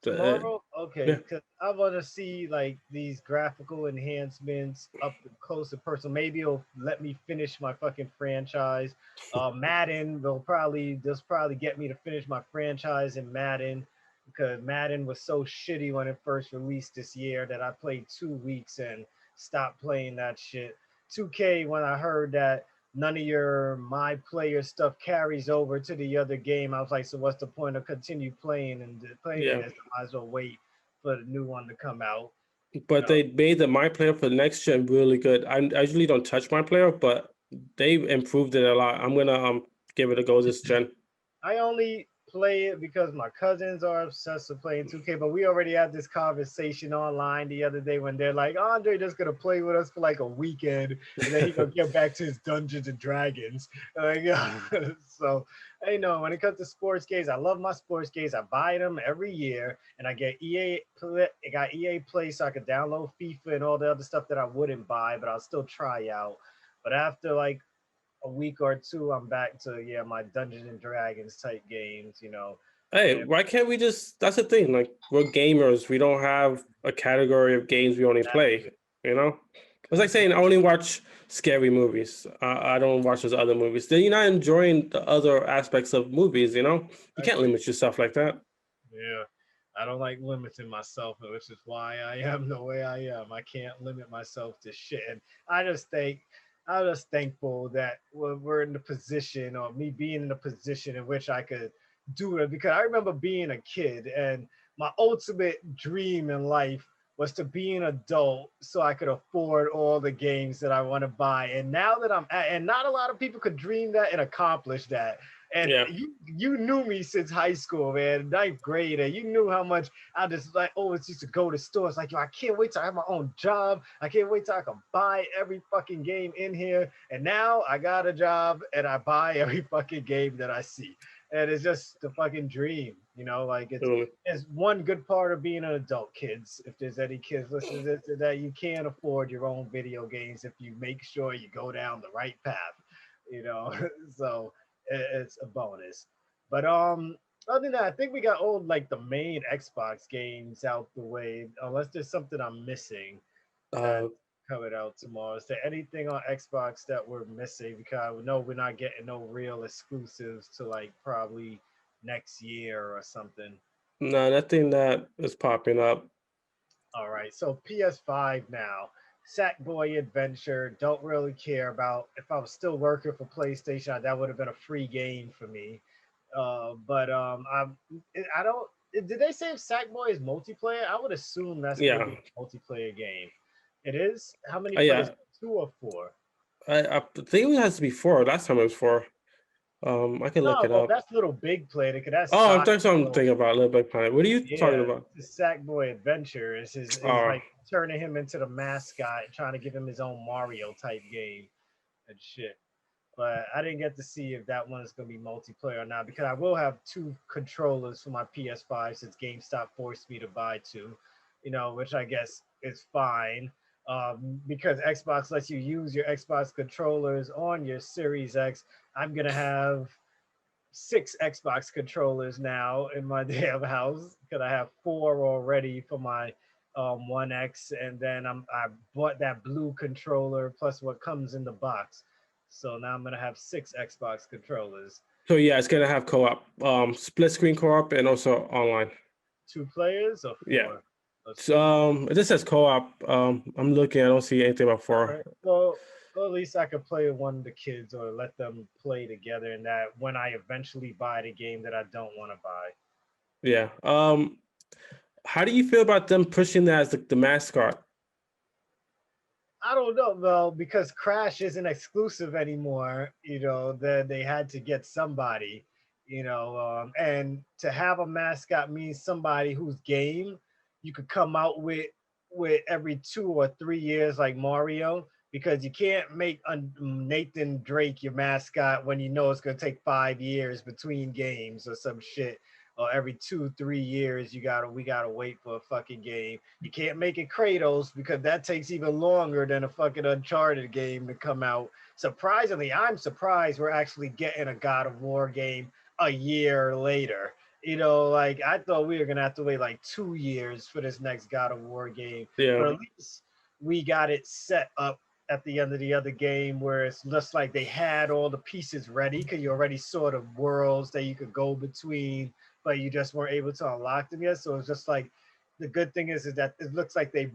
S2: Uh,
S1: tomorrow? Okay,
S2: yeah.
S1: because I want to see like these graphical enhancements up close and personal. Maybe it'll let me finish my fucking franchise. Madden, they'll probably get me to finish my franchise in Madden because Madden was so shitty when it first released this year that I played 2 weeks and stopped playing that shit. 2K, when I heard that none of your my player stuff carries over to the other game, I was like, so what's the point of continue playing and playing
S2: Yeah,
S1: this? I might as well wait for the new one to come out.
S2: but they made the My Player for the next gen really good. I usually don't touch My Player, but they improved it a lot. I'm gonna give it a go this gen.
S1: I only play it because my cousins are obsessed with playing 2K, but we already had this conversation online the other day when they're like, Andre just gonna play with us for like a weekend and then he gonna get back to his Dungeons and Dragons. Like, so I know when it comes to sports games, I love my sports games. I buy them every year and I get I got EA Play so I can download FIFA and all the other stuff that I wouldn't buy, but I'll still try out. But after like a week or two, I'm back to my Dungeons and Dragons type games.
S2: Hey,
S1: And
S2: why can't we just? That's the thing. Like we're gamers. We don't have a category of games we only play. You know, it's
S1: because
S2: like
S1: it's
S2: saying I only watch scary movies. I don't watch those other movies. Then you're not enjoying the other aspects of movies. You know, you
S1: I
S2: can't
S1: agree.
S2: limit yourself like that.
S1: Yeah, I don't like limiting myself, which is why I am the way I am. I can't limit myself to shit. And I just think I'm just thankful that we're in the position, or me being in the position in which I could do it. Because I remember being a kid, and my ultimate dream in life was to be an adult so I could afford all the games that I want to buy. And now that and not a lot of people could dream that and accomplish that. And
S2: Yeah.
S1: you knew me since high school, man, ninth grade, and you knew how much I just like always used to go to stores. Like, yo, I can't wait till I have my own job. I can't wait till I can buy every fucking game in here. And now I got a job and I buy every fucking game that I see. And it's just the fucking dream. Like
S2: Totally.
S1: it's one good part of being an adult, kids. If there's any kids listening to that, you can afford your own video games if you make sure you go down the right path. So it's a bonus. But other than that, I think we got all like the main Xbox games out the way. Unless there's something I'm missing that
S2: Uh,
S1: coming out tomorrow. Is there anything on Xbox that we're missing? Because I know we're not getting no real exclusives to like probably next year or something.
S2: no, nothing that is popping up.
S1: All right, so PS5 now. Sackboy Adventure, don't really care about. If I was still working for PlayStation, that would have been a free game for me. I don't. Did they say if Sackboy is multiplayer? I would assume that's going to
S2: Yeah,
S1: be a multiplayer game. It is. How many players?
S2: yeah.
S1: 2 or 4?
S2: I think it has to be 4. Last time it was 4. I can look
S1: No,
S2: it
S1: well,
S2: up.
S1: that's Little Big Planet because that's
S2: Oh, I'm
S1: side
S2: talking
S1: scroll.
S2: something about Little Big Planet. What are you talking
S1: Yeah,
S2: about?
S1: the Sackboy Adventure is
S2: Uh,
S1: like turning him into the mascot, trying to give him his own Mario type game and shit. But I didn't get to see if that one is going to be multiplayer or not because I will have 2 controllers for my PS5 since GameStop forced me to buy 2, which I guess is fine because Xbox lets you use your Xbox controllers on your Series X. I'm going to have 6 Xbox controllers now in my damn house because I have 4 already for my One X, and then I bought that blue controller plus what comes in the box. So now I'm gonna have 6 Xbox controllers.
S2: so yeah, it's gonna have co-op, split screen co-op, and also online.
S1: 2 players or
S2: Yeah.
S1: 4? Let's
S2: So,
S1: see.
S2: it just says co-op. I'm looking. I don't see anything about
S1: All
S2: 4.
S1: right. Well, at least I could play with one of the kids or let them play together. And that when I eventually buy the game that I don't want to buy.
S2: Yeah. How do you feel about them pushing that as the mascot?
S1: I don't know, well, because Crash isn't exclusive anymore, then they had to get somebody, and to have a mascot means somebody whose game you could come out with every 2 or 3 years, like Mario, because you can't make Nathan Drake your mascot when you know it's gonna take 5 years between games or some shit. Or every 2 3 years we gotta wait for a fucking game. You can't make it Kratos because that takes even longer than a fucking Uncharted game to come out. Surprisingly, I'm surprised we're actually getting a God of War game a year later. Like I thought we were gonna have to wait like 2 years for this next God of War game,
S2: Yeah.
S1: but at least we got it set up at the end of the other game where it's just like they had all the pieces ready because you already saw the worlds that you could go between, but you just weren't able to unlock them yet. So it's just like the good thing is that it looks like they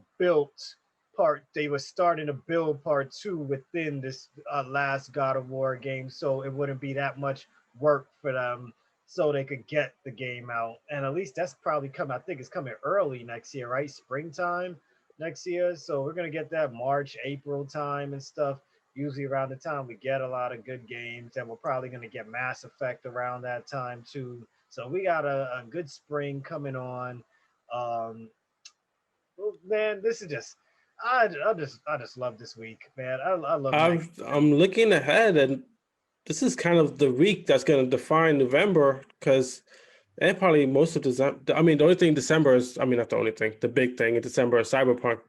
S1: were starting to build part 2 within this last God of War game, so it wouldn't be that much work for them, so they could get the game out. And at least that's probably coming. I think it's coming early next year, right? Springtime next year. So we're gonna get that March, April time and stuff. Usually around the time we get a lot of good games, and we're probably gonna get Mass Effect around that time too. So we got a good spring coming on. Um, well, man, this is just I just love this week, man. I love next.
S2: I'm looking ahead, and this is kind of the week that's going to define November because, and probably most of December. I mean, the only thing in December is, I mean, not the only thing, the big thing in December is Cyberpunk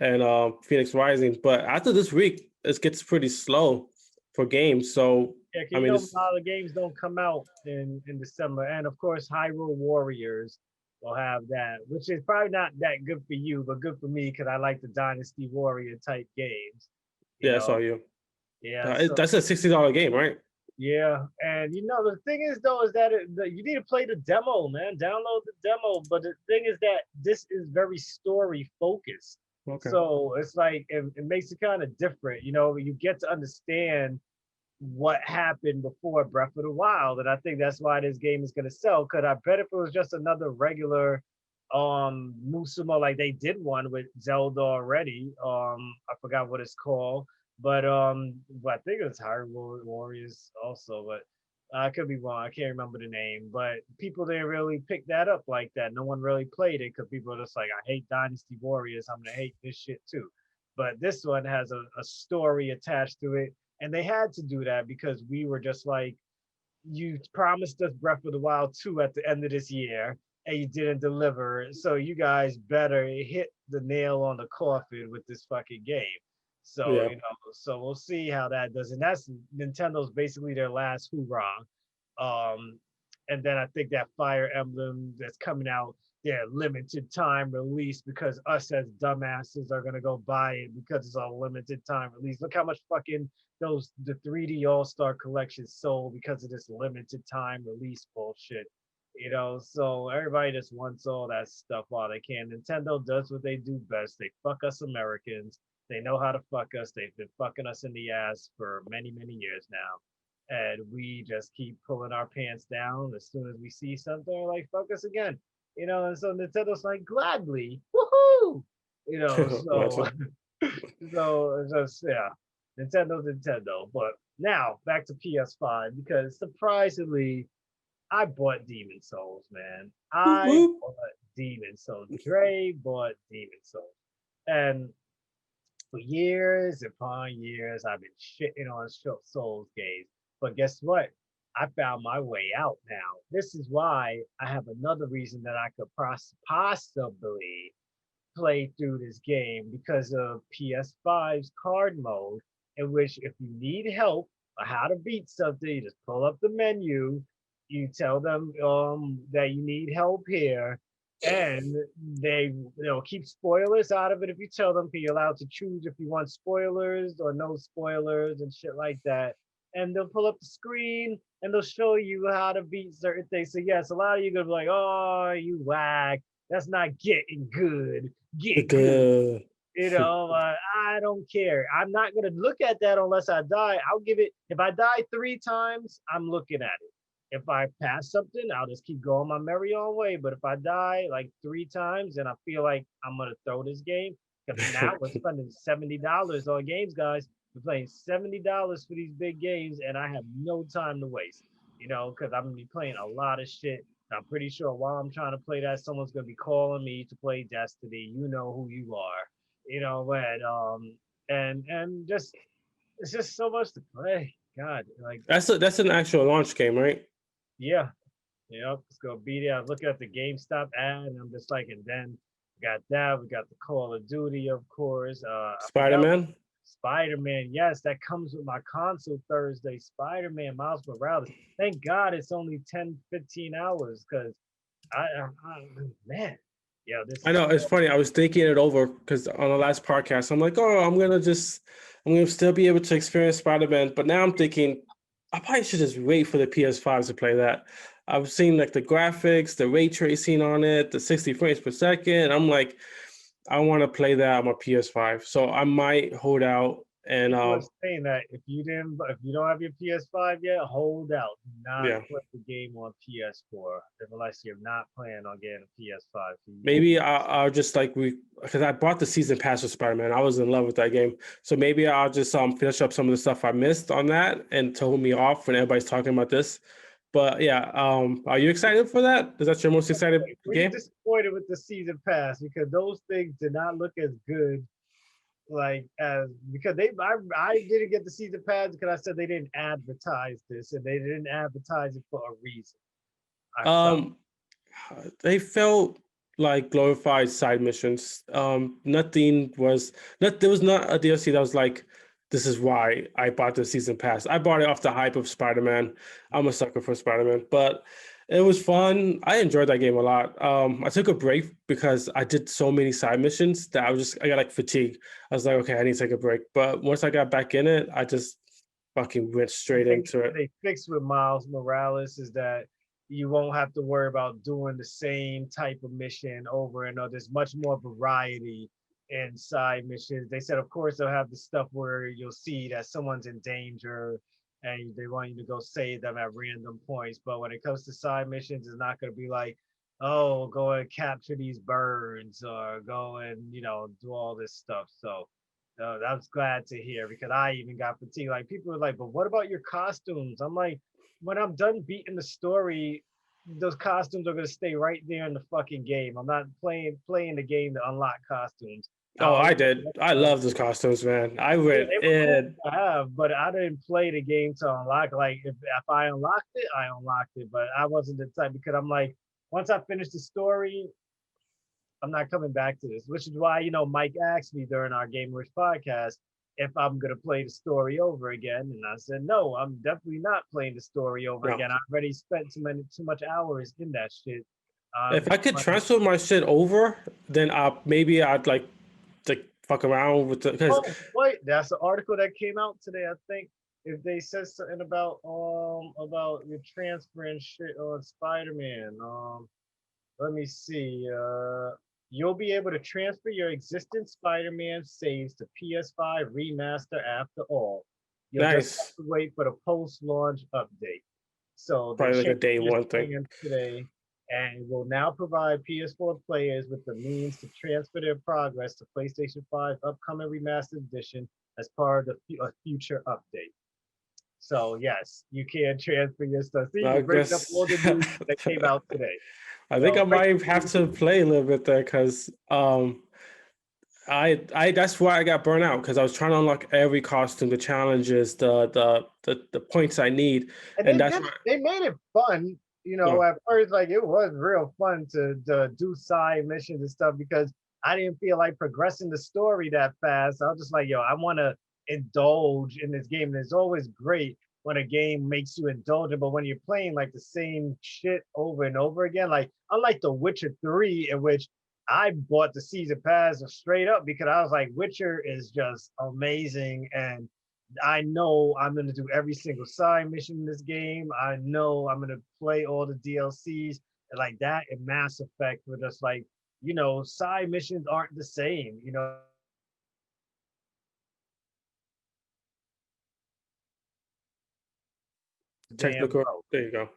S2: and Phoenix Rising. But after this week, it gets pretty slow for games. So,
S1: Yeah, 'cause
S2: I mean,
S1: a
S2: it's,
S1: lot of games don't come out in December, and of course, Hyrule Warriors will have that, which is probably not that good for you, but good for me because I like the Dynasty Warrior type games. You
S2: yeah, I
S1: know,
S2: saw you.
S1: yeah. So
S2: That's a $60 game, right?
S1: yeah, and the thing is though is that you need to play the demo, man. Download the demo. But the thing is that this is very story focused,
S2: Okay.
S1: so it's like it makes it kind of different. You get to understand what happened before Breath of the Wild, and I think that's why this game is gonna sell. Cause I bet if it was just another regular Musuma, like they did one with Zelda already. I forgot what it's called, but I think it's Hyrule Warriors also, but I could be wrong. I can't remember the name, but people didn't really pick that up like that. No one really played it because people are just like, I hate Dynasty Warriors. I'm gonna hate this shit too. But this one has a story attached to it, and they had to do that because we were just like, you promised us Breath of the Wild 2 at the end of this year, and you didn't deliver. So you guys better hit the nail on the coffin with this fucking game. So,
S2: Yeah.
S1: so we'll see how that does. And that's Nintendo's basically their last hoorah. Um, and then I think that Fire Emblem that's coming out, their limited time release because us as dumbasses are gonna go buy it because it's a limited time release. Look how much fucking the 3D All Star Collection sold because of this limited time release bullshit. So everybody just wants all that stuff while they can. Nintendo does what they do best. They fuck us Americans. They know how to fuck us. They've been fucking us in the ass for many, many years now. and we just keep pulling our pants down as soon as we see something like fuck us again. And so Nintendo's like gladly, woohoo! So
S2: Imagine.
S1: so just yeah, Nintendo. But now back to PS5 because surprisingly, I bought Demon Souls, man.
S2: Whoop,
S1: I
S2: whoop.
S1: bought Demon Souls. Dre bought Demon Souls, and for years upon years, I've been shitting on Souls games. But guess what? I found my way out now. This is why I have another reason that I could possibly play through this game because of PS5's card mode, in which if you need help or how to beat something, you just pull up the menu, you tell them that you need help here, and they'll keep spoilers out of it if you tell them. You're allowed to choose if you want spoilers or no spoilers and shit like that. And they'll pull up the screen and they'll show you how to beat certain things. So yes, a lot of you gonna be like, "Oh, you whack. That's not getting good. Get good."
S2: Good.
S1: I don't care. I'm not gonna look at that unless I die. I'll give it. If I die 3 times, I'm looking at it. If I pass something, I'll just keep going my merry own way. But if I die like 3 times and I feel like I'm gonna throw this game, because now we're spending $70 on games, guys. We're playing $70 for these big games, and I have no time to waste. Because I'm gonna be playing a lot of shit. I'm pretty sure while I'm trying to play that, someone's gonna be calling me to play Destiny. You know who you are. And just it's just so much to play. God, like
S2: That's an actual launch game, right?
S1: yeah, it's gonna be there. I look at the GameStop ad, and I'm just like, and then we got that. We got the Call of Duty, of course. I forgot
S2: Spider-Man.
S1: Spider-Man. Yes, that comes with my console Thursday. Spider-Man, Miles Morales. Thank God it's only 10, 15 hours, because man, yeah, this
S2: I
S1: is
S2: know it's funny. I was thinking it over because on the last podcast, I'm like, oh, I'm gonna still be able to experience Spider-Man. But now I'm thinking, I probably should just wait for the PS5 to play that. I've seen like the graphics, the ray tracing on it, the 60 frames per second. I'm like, I want to play that on my PS5, so I might hold out and
S1: people are saying that if you don't have your PS5 yet, hold out. Do not
S2: yeah.
S1: play the game on PS4 unless you're not planning on getting a PS5. So you will
S2: Maybe I'll just like because I bought the season pass for Spider-Man. I was in love with that game. So maybe I'll just finish up some of the stuff I missed on that and to hold me off when everybody's talking about this. But yeah, are you excited for that? Is that your most excited
S1: were you
S2: game?
S1: disappointed with the season pass because those things did not look as good like as because I didn't get the season pass because I said they didn't advertise this and they didn't advertise it for a reason. I felt
S2: Um, they felt like glorified side missions. Nothing was not there was not a DLC that was like, this is why I bought the season pass. I bought it off the hype of Spider-Man. I'm a sucker for Spider-Man, but it was fun. I enjoyed that game a lot. I took a break because I did so many side missions that I got like fatigued. I was like, okay, I need to take a break. But once I got back in it, I just fucking went
S1: the
S2: straight
S1: thing
S2: into it.
S1: they fixed with Miles Morales is that you won't have to worry about doing the same type of mission over and over. There's much more variety in side missions. They said, of course, they'll have the stuff where you'll see that someone's in danger and they want you to go save them at random points. But when it comes to side missions, it's not going to be like, oh, go and capture these birds or go and, do all this stuff. So I was glad to hear because I even got fatigued. Like people were like, "But what about your costumes?" I'm like, when I'm done beating the story, those costumes are gonna stay right there in the fucking game. I'm not playing the game to unlock costumes. I
S2: Oh, I
S1: already
S2: did. I
S1: them.
S2: love those costumes, man. I
S1: Yeah,
S2: went
S1: they were cool
S2: in.
S1: to have, but I didn't play the game to unlock. Like if I unlocked it, I unlocked it. But I wasn't the type because I'm like, once I finish the story, I'm not coming back to this, which is why, Mike asked me during our Gamers podcast if I'm going to play the story over again. And I said, no, I'm definitely not playing the story over
S2: No.
S1: again. I already spent too much hours in that shit.
S2: If I could transfer my shit over, then maybe I'd like fuck around with the because
S1: Oh, wait, that's the article that came out today. I think if they said something about your transferring shit on Spider-Man. Let me see. You'll be able to transfer your existing Spider-Man saves to PS5 remaster after all. You'll just have
S2: Nice.
S1: to wait for the post-launch update. So they
S2: Probably like a
S1: changed
S2: day
S1: their
S2: one thing.
S1: plans today and will now provide PS4 players with the means to transfer their progress to PlayStation 5 upcoming remastered edition as part of a future update. So yes, you can transfer your stuff. See,
S2: I
S1: you're breaking up
S2: guess
S1: all the news that came out today.
S2: I think
S1: So
S2: I
S1: break
S2: might have to play a little bit there because I that's why I got burnt out because I was trying to unlock every costume, the challenges, the points I need,
S1: and
S2: and that's why.
S1: they made it fun.
S2: No,
S1: At first, like it was real fun to do side missions and stuff because I didn't feel like progressing the story that fast. I was just like, yo, I want to indulge in this game. And it's always great when a game makes you indulgent, but when you're playing like the same shit over and over again, like unlike The Witcher 3, in which I bought the season pass straight up because I was like, Witcher is just amazing and I know I'm gonna do every single side mission in this game. I know I'm gonna play all the DLCs and like that. And Mass Effect were just like, side missions aren't the same. Damn
S2: technical.
S1: bro.
S2: There you go.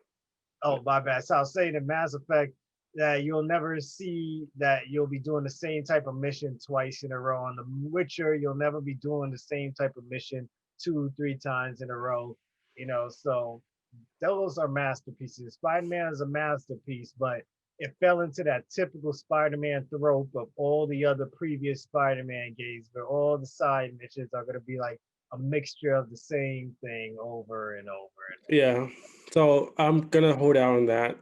S1: Oh my bad. So I was saying in Mass Effect that you'll never see that you'll be doing the same type of mission twice in a row. On The Witcher, you'll never be doing the same type of mission 2, 3 times in a row. So those are masterpieces. Spider-Man is a masterpiece, but it fell into that typical Spider-Man trope of all the other previous Spider-Man games, where all the side missions are going to be like a mixture of the same thing over and over and
S2: Yeah. So I'm gonna hold out on that.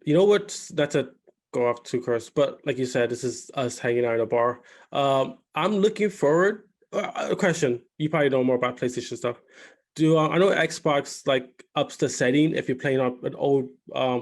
S2: You know what? That's a go off too, Chris. But like you said, this is us hanging out at a bar. I'm looking forward. A question. You probably know more about PlayStation stuff. Do I know Xbox like ups the setting if you're playing on an old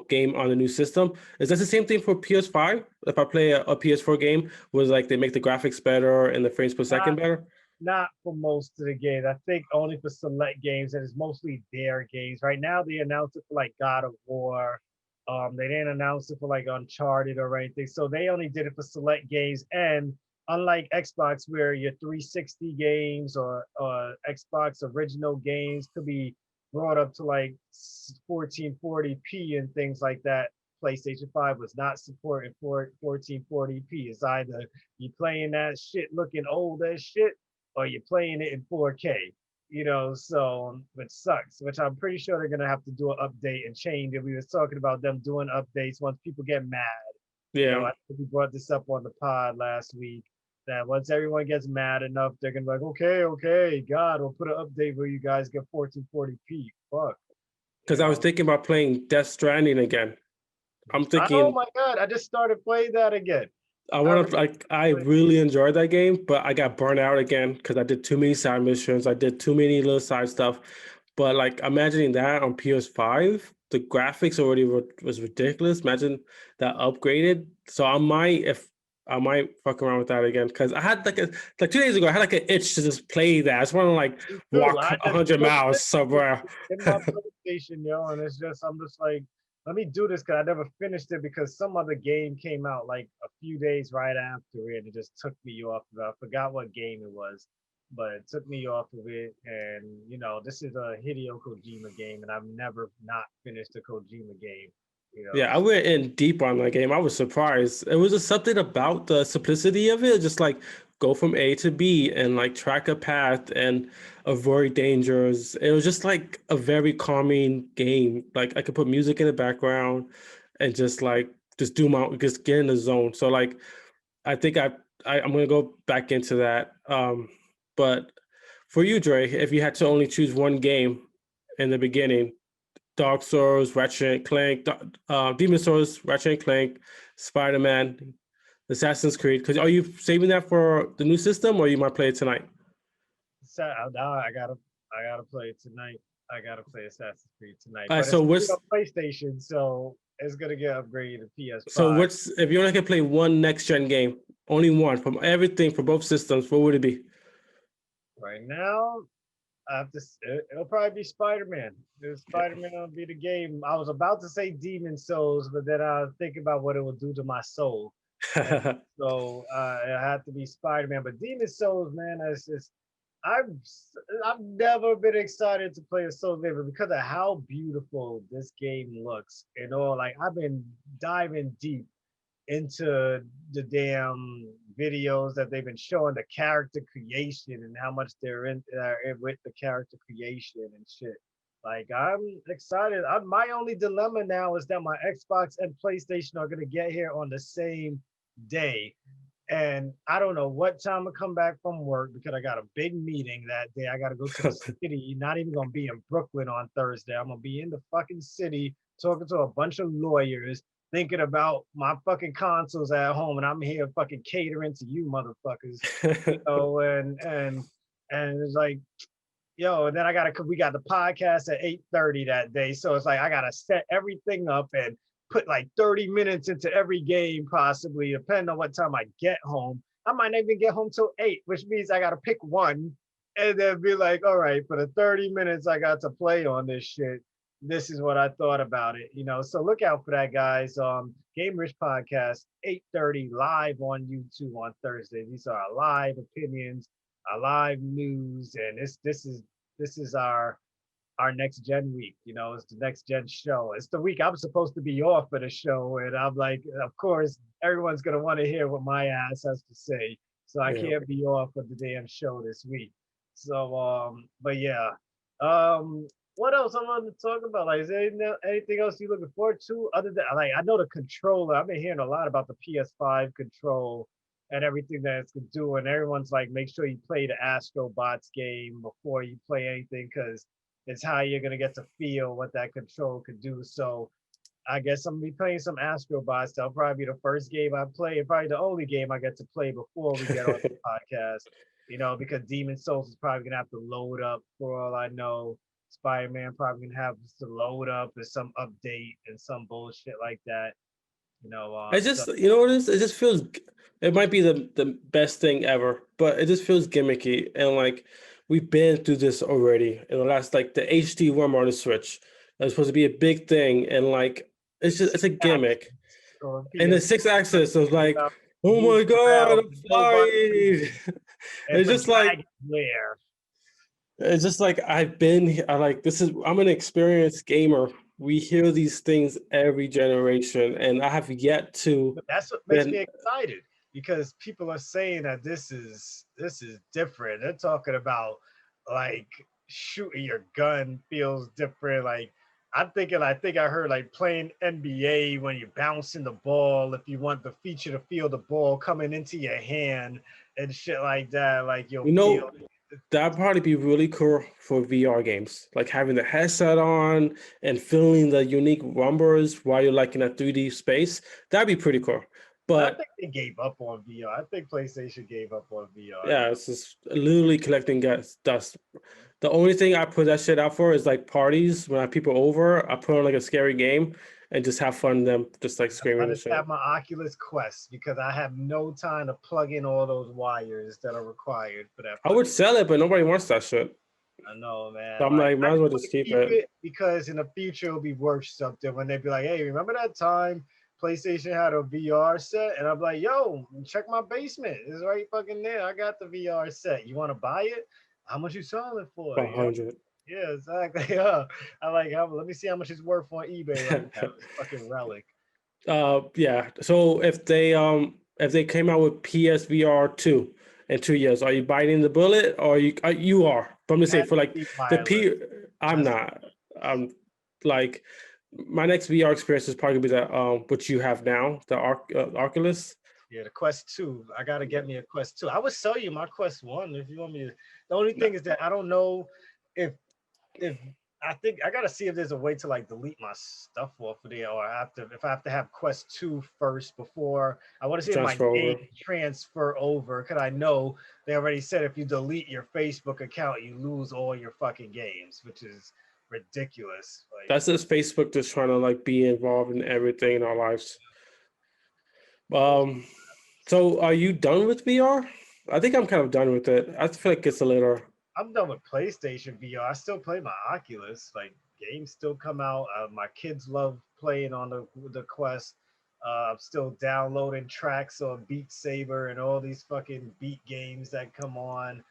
S2: game on a new system? Is that the same thing for PS5? If I play a PS4 game, was like they make the graphics better and the frames per second
S1: not
S2: better?
S1: not for most of the games. I think only for select games, and it's mostly their games. Right now, they announced it for like God of War. They didn't announce it for like Uncharted or anything. So they only did it for select games. And unlike Xbox, where your 360 games or Xbox original games could be brought up to like 1440p and things like that, PlayStation 5 was not supporting 1440p. It's either you playing that shit looking old as shit or you're playing it in 4K, so which sucks, which I'm pretty sure they're gonna have to do an update and change it. We was talking about them doing updates once people get mad.
S2: Yeah.
S1: I think we brought this up on the pod last week that once everyone gets mad enough, they're gonna be like, okay, God, we'll put an update where you guys get 1440p. Fuck,
S2: Because I was thinking about playing Death Stranding again. I'm
S1: Oh
S2: thinking
S1: my God, I just started playing that again.
S2: I
S1: I
S2: want to like I really enjoyed that game, but I got burnt out again because I did too many side missions. I did too many little side stuff. But like imagining that on PS5, the graphics already was ridiculous. Imagine that upgraded. So I might fuck around with that again because I had like 2 days ago I had like an itch to just play that. I just want to like
S1: True.
S2: walk
S1: I
S2: a
S1: just
S2: hundred
S1: just
S2: miles somewhere.
S1: in my PlayStation, and I'm just like, let me do this because I never finished it because some other game came out like a few days right after it, and it just took me off of it. I forgot what game it was, but it took me off of it. And this is a Hideo Kojima game, and I've never not finished a Kojima game.
S2: Yeah, I went in deep on that game. I was surprised. It was just something about the simplicity of it, just like go from A to B and like track a path and avoid dangers. It was just like a very calming game. Like I could put music in the background and just do my just get in the zone. So like I think I'm gonna go back into that. But for you, Dre, if you had to only choose one game in the beginning, Dark Souls, Ratchet and Clank, Demon Souls, Ratchet and Clank, Spider Man, Assassin's Creed. Because are you saving that for the new system, or you might play it tonight?
S1: So now I gotta play it tonight. I gotta play Assassin's Creed tonight,
S2: All right,
S1: but it's
S2: so
S1: on
S2: what's
S1: PlayStation, so it's gonna get upgraded to
S2: so
S1: PS5.
S2: what's if you only can play one next gen game, only one from everything for both systems, what would it be?
S1: Right now, I have to. It'll probably be Spider-Man. Spider-Man will be the game. I was about to say Demon Souls, but then I was thinking about what it would do to my soul, and
S2: Yeah,
S1: so it had to be Spider-Man. But Demon Souls, man, it's just I've never been excited to play a solo game because of how beautiful this game looks and all. Like I've been diving deep into the damn videos that they've been showing the character creation and how much they're in with the character creation and shit. Like I'm excited. My only dilemma now is that my Xbox and PlayStation are gonna get here on the same day, and I don't know what time to come back from work because I got a big meeting that day. I got to go to the city. Not even gonna be in Brooklyn on Thursday. I'm gonna be in the fucking city talking to a bunch of lawyers, thinking about my fucking consoles at home, and I'm here fucking catering to you motherfuckers. And it's like, yo, and then we got the podcast at 8:30 that day. So it's like I gotta set everything up and put like 30 minutes into every game, possibly, depending on what time I get home. I might not even get home till 8, which means I gotta pick one and then be like, all right, for the 30 minutes I got to play on this shit, this is what I thought about it. So look out for that, guys. Game Rich Podcast, 8:30 live on YouTube on Thursday. These are our live opinions, our live news, and this is our next gen week. It's the next gen show. It's the week I'm supposed to be off for the show, and I'm like, of course, everyone's gonna want to hear what my ass has to say, so I
S2: Yeah.
S1: can't be off of the damn show this week. So, but yeah, um, what else I wanted to talk about? Like, is there anything else you looking forward to other than like I know the controller? I've been hearing a lot about the PS5 control and everything that it's gonna do, and everyone's like, make sure you play the Astro Bots game before you play anything because it's how you're gonna get to feel what that control could do. So I guess I'm gonna be playing some Astrobots. That'll probably be the first game I play, and probably the only game I get to play before we get on the podcast. Because Demon Souls is probably gonna have to load up for all I know. Spider-Man probably gonna have to load up with some update and some bullshit like that.
S2: I
S1: So
S2: just, what it is? It just feels, it might be the best thing ever, but it just feels gimmicky. And like, we've been through this already in the last, like the HD ROM on the Switch. It was supposed to be a big thing. And like, it's a gimmick.
S1: or
S2: And the
S1: PS
S2: six axis was like, oh
S1: move
S2: my God,
S1: around,
S2: I'm
S1: nobody
S2: flying.
S1: and
S2: It's
S1: for
S2: just like,
S1: Dragon Lair.
S2: I've been I like this is I'm an experienced gamer. We hear these things every generation, and I have yet to
S1: But that's what makes me
S2: then
S1: excited because people are saying that this is different. They're talking about like shooting your gun feels different. Like I think I heard like playing NBA when you're bouncing the ball, if you want the feature to feel the ball coming into your hand and shit like that, like you'll
S2: you
S1: feel.
S2: know that'd probably be really cool for VR games, like having the headset on and feeling the unique rumbers while you're like in a 3D space. That'd be pretty cool.
S1: I
S2: But
S1: think they gave up on VR. I think PlayStation gave up on VR
S2: yeah,
S1: now.
S2: it's just literally collecting gas dust. The only thing I put that shit out for is like parties when I have people over. I put on like a scary game and just have fun them just like
S1: I
S2: screaming and
S1: just
S2: shit.
S1: have my Oculus Quest because I have no time to plug in all those wires that are required for that
S2: I would
S1: fucking.
S2: sell it, but nobody wants that shit.
S1: I know,
S2: So
S1: man.
S2: I'm
S1: Like
S2: like,
S1: I
S2: might as
S1: just
S2: well
S1: want
S2: just
S1: to
S2: keep
S1: keep
S2: it.
S1: it because in the future it'll be worth something when they be like, "Hey, remember that time PlayStation had a VR set?" And I'm like, "Yo, check my basement. It's right fucking there. I got the VR set. You want to buy it? How much you selling it for?"
S2: 100.
S1: Yeah, exactly. Yeah. I like how. Let me see how much it's worth on eBay right now. It's fucking relic.
S2: Yeah. So if they came out with PSVR 2 in 2 years, are you biting the bullet or you are? But I'm gonna say
S1: Has
S2: for
S1: to
S2: like
S1: be
S2: the
S1: wireless.
S2: P I'm
S1: Has to
S2: not. I'm like my next VR experience is probably gonna be the what you have now, the Oculus.
S1: Yeah, the Quest 2. I gotta get me a Quest 2. I would sell you my Quest 1 if you want me to. The only
S2: No,
S1: thing is that I don't know if if I think I gotta see if there's a way to like delete my stuff off of there, or if I have to have Quest 2 first before I want to see if my
S2: transfer
S1: name
S2: over.
S1: transfer over. Cause I know they already said if you delete your Facebook account, you lose all your fucking games, which is ridiculous. Like
S2: That's just Facebook just trying to like be involved in everything in our lives.
S1: bullshit.
S2: Um, so are you done with VR? I think I'm kind of done with it. I feel like it's a little.
S1: I'm done with PlayStation VR. I still play my Oculus. Like games still come out. My kids love playing on the Quest. I'm still downloading tracks on Beat Saber and all these fucking beat games that come on.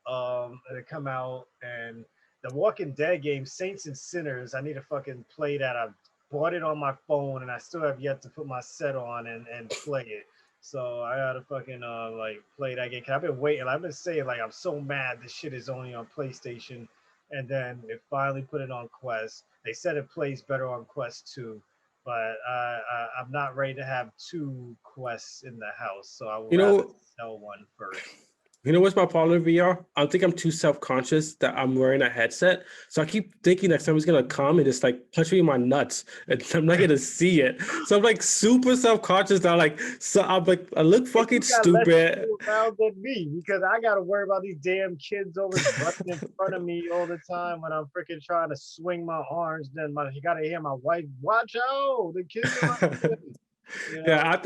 S1: to come out, and the Walking Dead game, Saints and Sinners. I need to fucking play that. I bought it on my phone, and I still have yet to put my set on and play it. So I gotta fucking like play that game. Cause I've been waiting. I've been saying like I'm so mad this shit is only on PlayStation, and then they finally put it on Quest. They said it plays better on Quest 2, but I'm not ready to have two Quests in the house, so I would
S2: You
S1: rather
S2: know,
S1: sell one first.
S2: You know what's my problem with VR? I think I'm too self-conscious that I'm wearing a headset. So I keep thinking that somebody's gonna come and just like punch me in my nuts and I'm not gonna see it. So I'm like super self-conscious that I'm like I look
S1: And
S2: fucking
S1: you got less
S2: stupid.
S1: people around than me because I got to worry about these damn kids always running in front of me all the time when I'm freaking trying to swing my arms. Then you got to hear my wife, watch out, the kids are running. You
S2: Yeah,
S1: know,
S2: I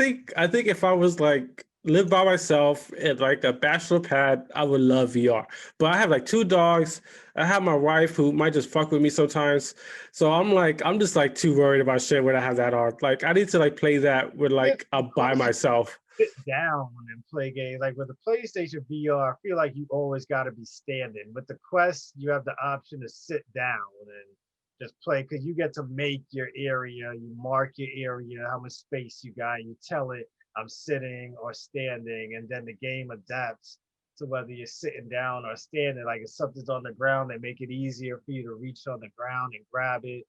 S2: think if I was like live by myself in like a bachelor pad, I would love VR. But I have like two dogs. I have my wife who might just fuck with me sometimes. So I'm just like too worried about shit when I have that on. Like I need to like play that with
S1: yeah,
S2: like by
S1: because you
S2: myself.
S1: sit down and play games. Like with the PlayStation VR, I feel like you always got to be standing. With the Quest, you have the option to sit down and just play because you get to make your area, you mark your area, how much space you got, you tell it, I'm sitting or standing, and then the game adapts to whether you're sitting down or standing. Like if something's on the ground, they make it easier for you to reach on the ground and grab it.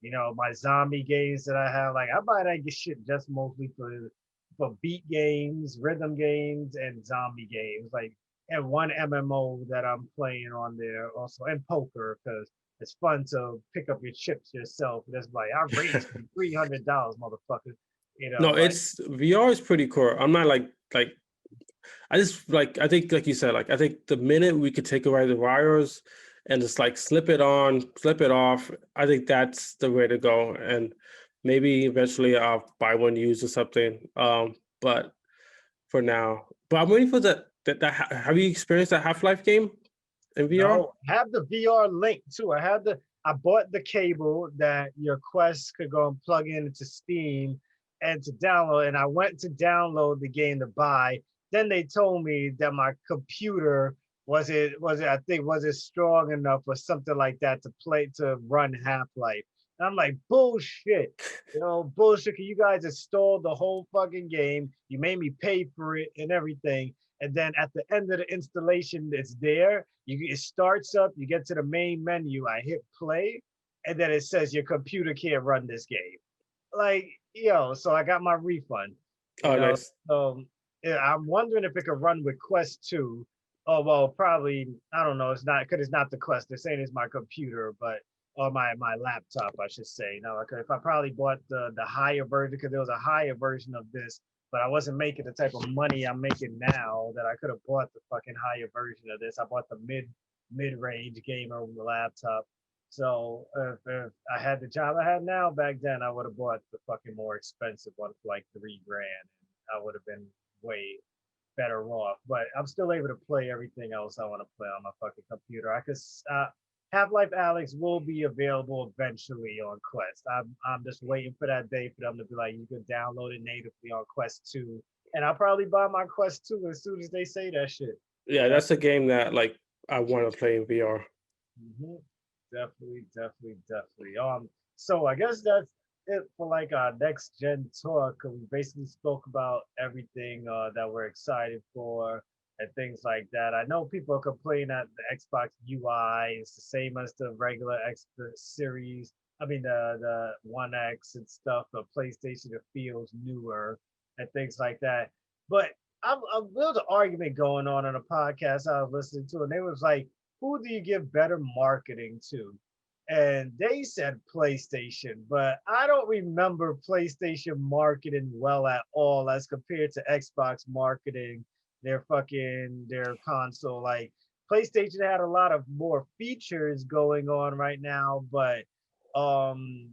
S1: You know, my zombie games that I have, like I buy that shit just mostly for beat games, rhythm games, and zombie games. Like, and one MMO that I'm playing on there also, and poker because it's fun to pick up your chips yourself. That's like I raised $300, motherfucker. You
S2: No,
S1: know, like
S2: it's VR is pretty cool. I'm not like I just like I think like you said, like I think the minute we could take away the wires and just like slip it on, slip it off, I think that's the way to go. And maybe eventually I'll buy one used or something. But for now, but I'm waiting for have you experienced that Half-Life game in VR?
S1: no, I have the VR link too. I bought the cable that your Quest could go and plug in into Steam and to download. And I went to download the game to buy. Then they told me that my computer was it strong enough or something like that to run Half-Life. And I'm like, bullshit. You know, bullshit. You guys installed the whole fucking game. You made me pay for it and everything. And then at the end of the installation, it's there. It starts up. You get to the main menu. I hit play, and then it says your computer can't run this game. Like, so I got my refund. You
S2: Oh,
S1: know,
S2: nice.
S1: so yeah, I'm wondering if it could run with Quest 2. Oh well, probably I don't know. It's not because it's not the Quest. They're saying it's my computer, but or my laptop, I should say. No, if I probably bought the higher version because there was a higher version of this, but I wasn't making the type of money I'm making now that I could have bought the fucking higher version of this. I bought the mid range gamer laptop. So if I had the job I had now back then, I would have bought the fucking more expensive one for like $3,000. I would have been way better off. But I'm still able to play everything else I want to play on my fucking computer. I could Half-Life Alex will be available eventually on Quest. I'm just waiting for that day for them to be like, you can download it natively on Quest 2. And I'll probably buy my Quest 2 as soon as they say that shit.
S2: Yeah,
S1: That,
S2: that's a game that like I want to play in VR.
S1: mhm. Definitely, definitely, definitely. So I guess that's it for like our next gen talk. We basically spoke about everything that we're excited for and things like that. I know people complain that the Xbox UI is the same as the regular Xbox series. I mean the One X and stuff. The PlayStation it feels newer and things like that. But there was an argument going on a podcast I was listening to, and they was like, who do you give better marketing to? And they said PlayStation, but I don't remember PlayStation marketing well at all as compared to Xbox marketing their console. Like PlayStation had a lot of more features going on right now, but um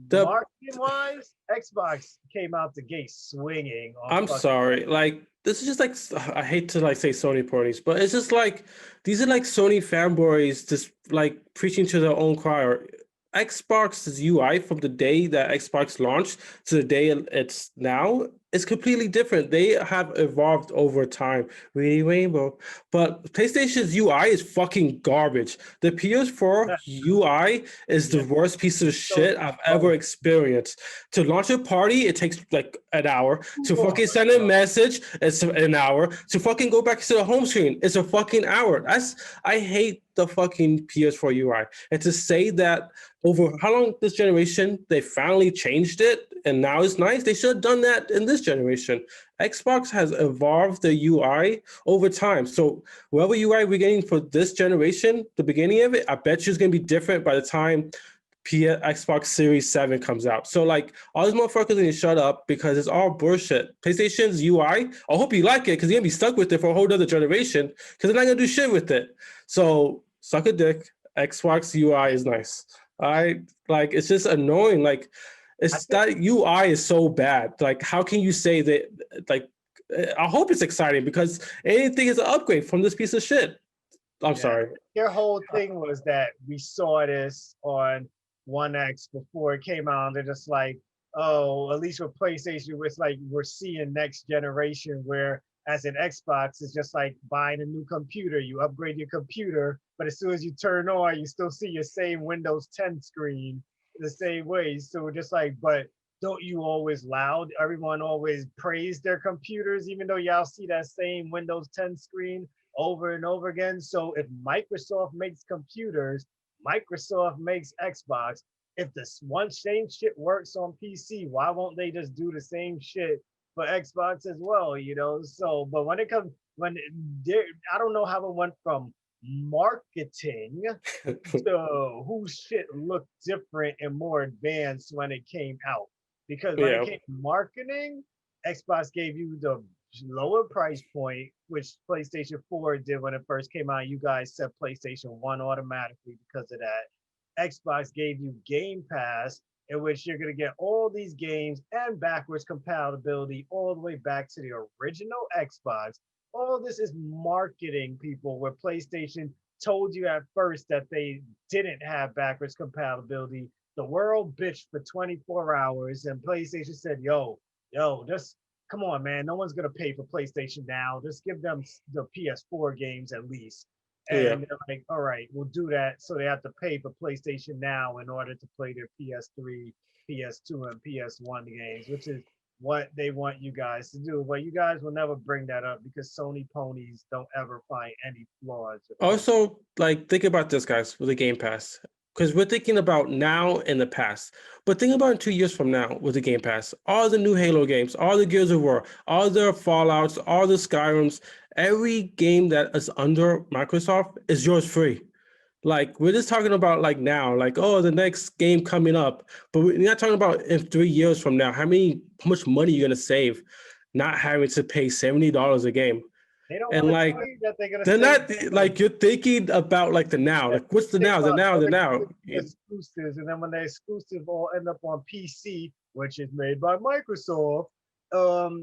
S2: The
S1: marketing wise, Xbox came out the gate swinging on
S2: I'm
S1: fucking
S2: sorry. Like this is just like I hate to like say Sony ponies, but it's just like these are like Sony fanboys just like preaching to their own choir. Xbox's UI from the day that Xbox launched to the day it's now it's completely different. They have evolved over time. Really Rainbow. But PlayStation's UI is fucking garbage. The PS4 UI is the
S1: Yeah,
S2: worst piece of
S1: so
S2: shit I've ever
S1: oh,
S2: experienced. To launch a party, it takes like an hour. To
S1: oh,
S2: fucking send a
S1: bro.
S2: message, it's an hour. To fucking go back to the home screen, it's a fucking hour. I hate the fucking PS4 UI. And to say that over how long this generation they finally changed it and now it's nice, they should have done that in this generation. Xbox has evolved the UI over time. So whatever UI we're getting for this generation, the beginning of it, I bet you it's gonna be different by the time Xbox Series 7 comes out. So like all these motherfuckers need to shut up because it's all bullshit. PlayStation's UI, I hope you like it because you're gonna be stuck with it for a whole other generation because they're not gonna do shit with it. So suck a dick. Xbox UI is nice. I like it's just annoying. Like
S1: I
S2: it's
S1: think
S2: that UI is so bad. Like how can you say that like I hope it's exciting because anything is an upgrade from this piece of shit. I'm
S1: yeah,
S2: sorry.
S1: their whole thing was that we saw this on One X before it came out. They're just like, oh, at least with PlayStation, it's like we're seeing next generation where as an Xbox, it's just like buying a new computer. You upgrade your computer, but as soon as you turn on, you still see your same Windows 10 screen the same way. So we're just like, but don't you always loud? Everyone always praise their computers, even though y'all see that same Windows 10 screen over and over again. So if Microsoft makes computers, Microsoft makes Xbox. If this one same shit works on PC, why won't they just do the same shit for Xbox as well? You know. So, but when it comes, when I don't know how it went from marketing to whose shit looked different and more advanced when it came out. Because when it
S2: Yeah.
S1: came to marketing, Xbox gave you the lower price point, which PlayStation 4 did when it first came out. You guys set PlayStation 1 automatically because of that. Xbox gave you Game Pass, in which you're going to get all these games and backwards compatibility all the way back to the original Xbox. All this is marketing, people, where PlayStation told you at first that they didn't have backwards compatibility. The world bitched for 24 hours, and PlayStation said, yo, just come on, man. No one's gonna pay for PlayStation now. Just give them the PS4 games at least.
S2: Yeah.
S1: And they're like, all right, we'll do that. So they have to pay for PlayStation Now in order to play their PS3, PS2, and PS1 games, which is what they want you guys to do. But you guys will never bring that up because Sony ponies don't ever find any flaws with anything.
S2: Also, like, think about this, guys, with the Game Pass. Because we're thinking about now and the past. But think about in 2 years from now with the Game Pass. All the new Halo games, all the Gears of War, all the Fallouts, all the Skyrims, every game that is under Microsoft is yours free. Like, we're just talking about like now, like, oh, the next game coming up. But we're not talking about in 3 years from now, how much money you're gonna save not having to pay $70 a game.
S1: They don't
S2: And
S1: want to
S2: like
S1: tell you that they're gonna
S2: they're
S1: save
S2: not
S1: money.
S2: like you're thinking about like the now. Like what's the
S1: Think
S2: now? The
S1: about
S2: now, the
S1: everything
S2: now.
S1: exclusives, and then when the exclusive all end up on PC, which is made by Microsoft,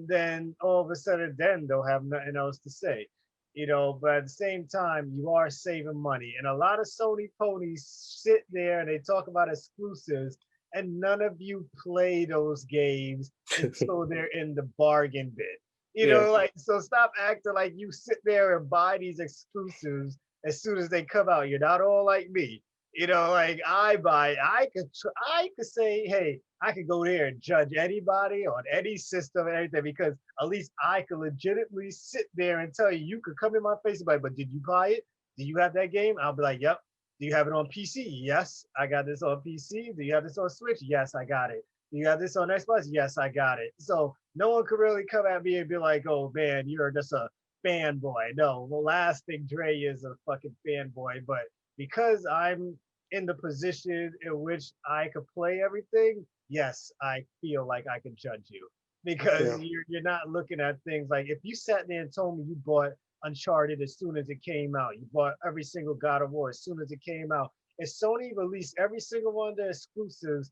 S1: then all of a sudden, then they'll have nothing else to say, you know. But at the same time, you are saving money, and a lot of Sony ponies sit there and they talk about exclusives, and none of you play those games until they're in the bargain bin. You
S2: Yeah.
S1: know, like so. Stop acting like you sit there and buy these exclusives as soon as they come out. You're not all like me. You know, like I could say, hey, I could go there and judge anybody on any system and everything because at least I could legitimately sit there and tell you, you could come in my face and be like, but did you buy it? Do you have that game? I'll be like, yep. Do you have it on PC? Yes, I got this on PC. Do you have this on Switch? Yes, I got it. Do you have this on Xbox? Yes, I got it. So no one could really come at me and be like, oh man, you're just a fanboy. No, the last thing Dre is a fucking fanboy, but because I'm in the position in which I could play everything, yes, I feel like I can judge you because
S2: Yeah.
S1: you're not looking at things like if you sat there and told me you bought Uncharted as soon as it came out, you bought every single God of War as soon as it came out. If Sony released every single one of their exclusives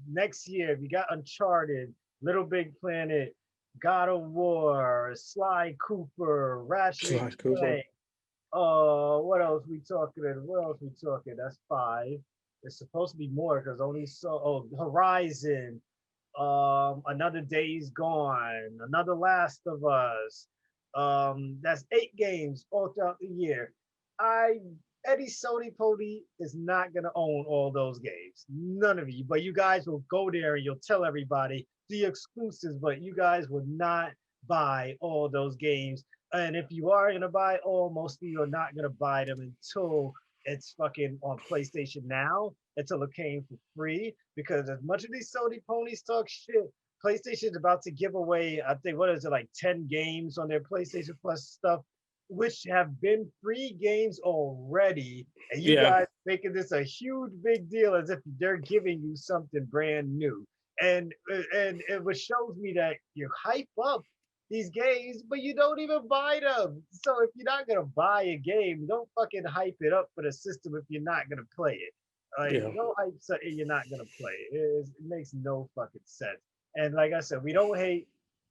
S1: next year, if you got Uncharted, Little Big Planet, God of War, Sly Cooper, Ratchet and
S2: Sly Cooper.
S1: Clank, what else we talking? What else we talking? That's five. It's supposed to be more because only so. Oh, Horizon. Another Day's Gone, another Last of Us. That's 8 games all throughout the year. I Eddie Sony Pody is not gonna own all those games. None of you, but you guys will go there and you'll tell everybody the exclusives, but you guys will not buy all those games. And if you are gonna buy all, most of you are not gonna buy them until it's fucking on PlayStation Now, until it came for free. Because as much of these Sony ponies talk shit, PlayStation's about to give away, I think, what is it, like 10 games on their PlayStation Plus stuff, which have been free games already. And you
S2: Yeah,
S1: guys making this a huge big deal as if they're giving you something brand new. And it was shows me that you hype up these games, but you don't even buy them. So if you're not gonna buy a game, don't fucking hype it up for the system if you're not gonna play it. Like,
S2: yeah.
S1: don't hype something you're not gonna play. It makes no fucking sense. And like I said, we don't hate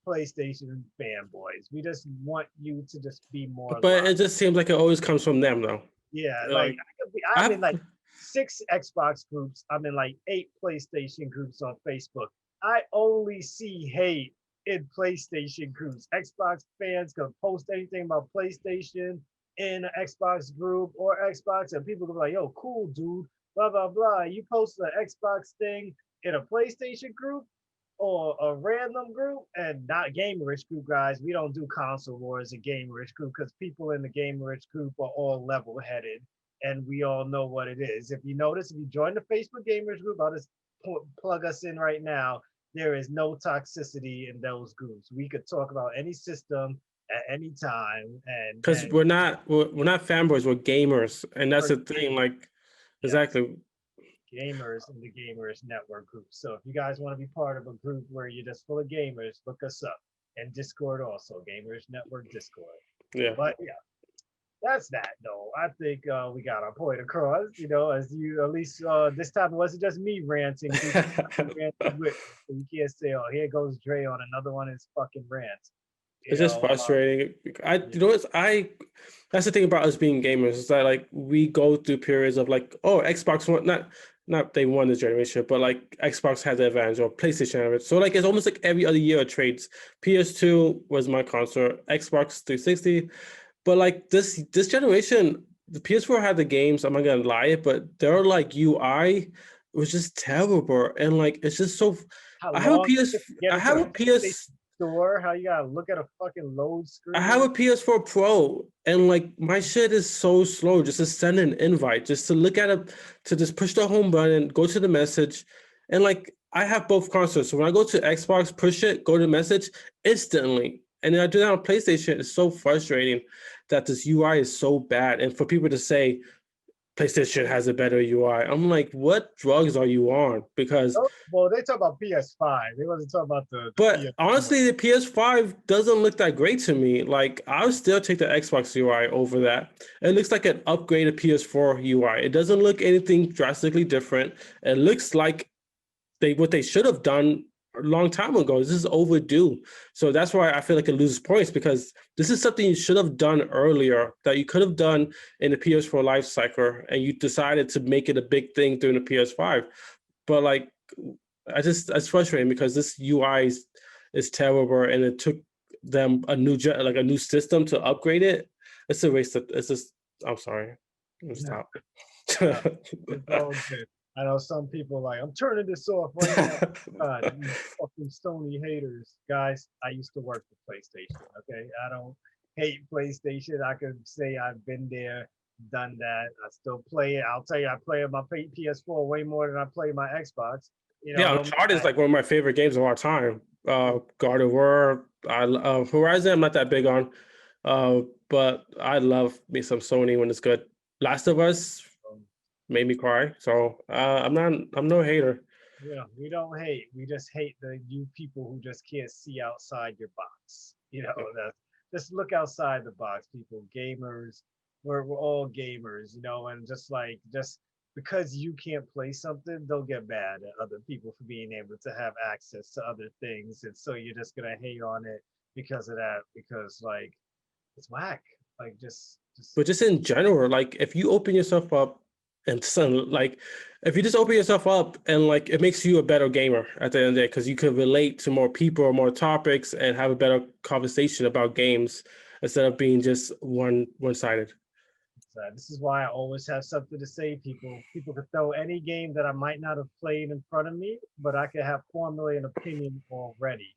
S1: PlayStation fanboys. We just want you to just be more
S2: But
S1: live.
S2: it just seems like it always comes from them, though.
S1: Yeah, like
S2: Like
S1: I'm in
S2: I've
S1: like 6 Xbox groups. I'm in like 8 PlayStation groups on Facebook. I only see hate in PlayStation groups. Xbox fans can post anything about PlayStation in an Xbox group or Xbox, and people go like, "Yo, cool, dude." Blah blah blah. You post the Xbox thing in a PlayStation group or a random group, and not gamerish group, guys. We don't do console wars in gamerish group because people in the gamerish group are all level headed and we all know what it is. If you notice, if you join the Facebook gamers group, I'll just plug us in right now. There is no toxicity in those groups. We could talk about any system at any time,
S2: because we're not fanboys, we're gamers, and that's
S1: or
S2: the thing.
S1: gamers,
S2: Like
S1: yes,
S2: exactly.
S1: gamers in the gamers network group. So if you guys want to be part of a group where you're just full of gamers, look us up. And Discord also, Gamers Network Discord.
S2: Yeah.
S1: But yeah, that's that though. I think we got our point across. You know, as you at least this time it wasn't just me ranting. People ranting with me, so you can't say, "Oh, here goes Dre on another one of his fucking rants." You
S2: It's just
S1: know,
S2: frustrating.
S1: yeah,
S2: You know, that's the thing about us being gamers is that like we go through periods of like, oh, Xbox One, not they won this generation, but like Xbox had the advantage or PlayStation had it. So like it's almost like every other year it trades. PS2 was my console, Xbox 360, but like this generation, the PS4 had the games. I'm not gonna lie, but their like UI was just terrible, and like it's just so.
S1: how
S2: I have a
S1: long
S2: PS.
S1: it took to get
S2: I
S1: into
S2: have
S1: the
S2: a
S1: PlayStation
S2: PS.
S1: store? How you gotta look at a fucking load
S2: I have
S1: screen?
S2: a PS4 Pro, and like my shit is so slow just to send an invite, just to look at it, to just push the home button, go to the message. And like I have both consoles. So when I go to Xbox, push it, go to the message instantly. And then I do that on PlayStation. It's so frustrating that this UI is so bad. And for people to say PlayStation has a better UI, I'm like, what drugs are you on? Because
S1: Oh, well, they talk about PS5. They wasn't talking about the
S2: But
S1: PS4.
S2: honestly, the PS5 doesn't look that great to me. Like, I would still take the Xbox UI over that. It looks like an upgraded PS4 UI. It doesn't look anything drastically different. It looks like what they should have done a long time ago. This is overdue. So that's why I feel like it loses points, because this is something you should have done earlier, that you could have done in the PS4 life cycle, and you decided to make it a big thing during the PS5. But like, it's frustrating because this UI is terrible, and it took them like a new system to upgrade it. It's a waste of. It's just. I'm sorry. Let me stop.
S1: No, it's all good. I know some people like, I'm turning this off right now. God, you fucking Sony haters. Guys, I used to work for PlayStation, okay? I don't hate PlayStation. I could say I've been there, done that. I still play it. I'll tell you, I play my PS4 way more than I play my Xbox. You know,
S2: Yeah,
S1: no
S2: Uncharted is
S1: matter.
S2: like one of my favorite games of all time. God of War. Horizon. I'm not that big on, but I love me some Sony when it's good. Last of Us made me cry, so I'm no hater.
S1: Yeah, we don't hate. We just hate the you people who just can't see outside your box. You know, that just look outside the box, people. Gamers, we're all gamers, you know, and just because you can't play something, don't get mad at other people for being able to have access to other things. And so you're just gonna hate on it because of that, because like it's whack. Like just
S2: But just in general, like if you open yourself up and son, like if you just open yourself up and like it makes you a better gamer at the end of the day because you can relate to more people or more topics and have a better conversation about games instead of being just one-sided.
S1: So this is why I always have something to say. People could throw any game that I might not have played in front of me, but I could have formally an opinion already,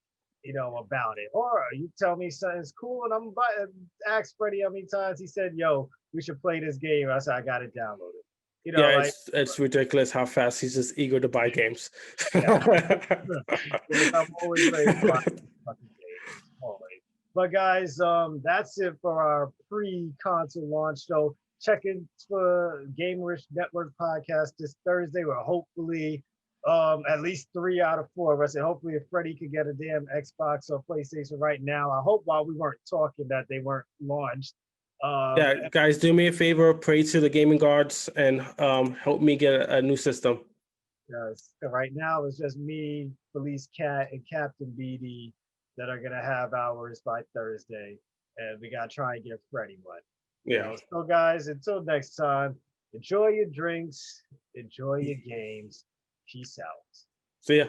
S1: about it. Or you tell me something's cool, and I'm about to ask Freddie how many times he said, "Yo, we should play this game." I said, "I got it downloaded."
S2: Yeah,
S1: Like
S2: it's ridiculous how fast he's just eager to buy games.
S1: yeah, yes, I'm always ready to buy fucking games, always. But guys, that's it for our pre-console launch show. Check in for Gamerish Network podcast this Thursday, where hopefully, at least 3 out of 4 of us, and hopefully, if Freddie could get a damn Xbox or PlayStation right now, I hope while we weren't talking that they weren't launched.
S2: Yeah, guys, do me a favor, pray to the gaming gods and help me get a new system.
S1: Right now, it's just me, Felice Cat, and Captain BD that are gonna have ours by Thursday, and we gotta try and get Freddie one.
S2: Yeah.
S1: So guys, until next time, enjoy your drinks, enjoy your games. Peace out.
S2: See ya.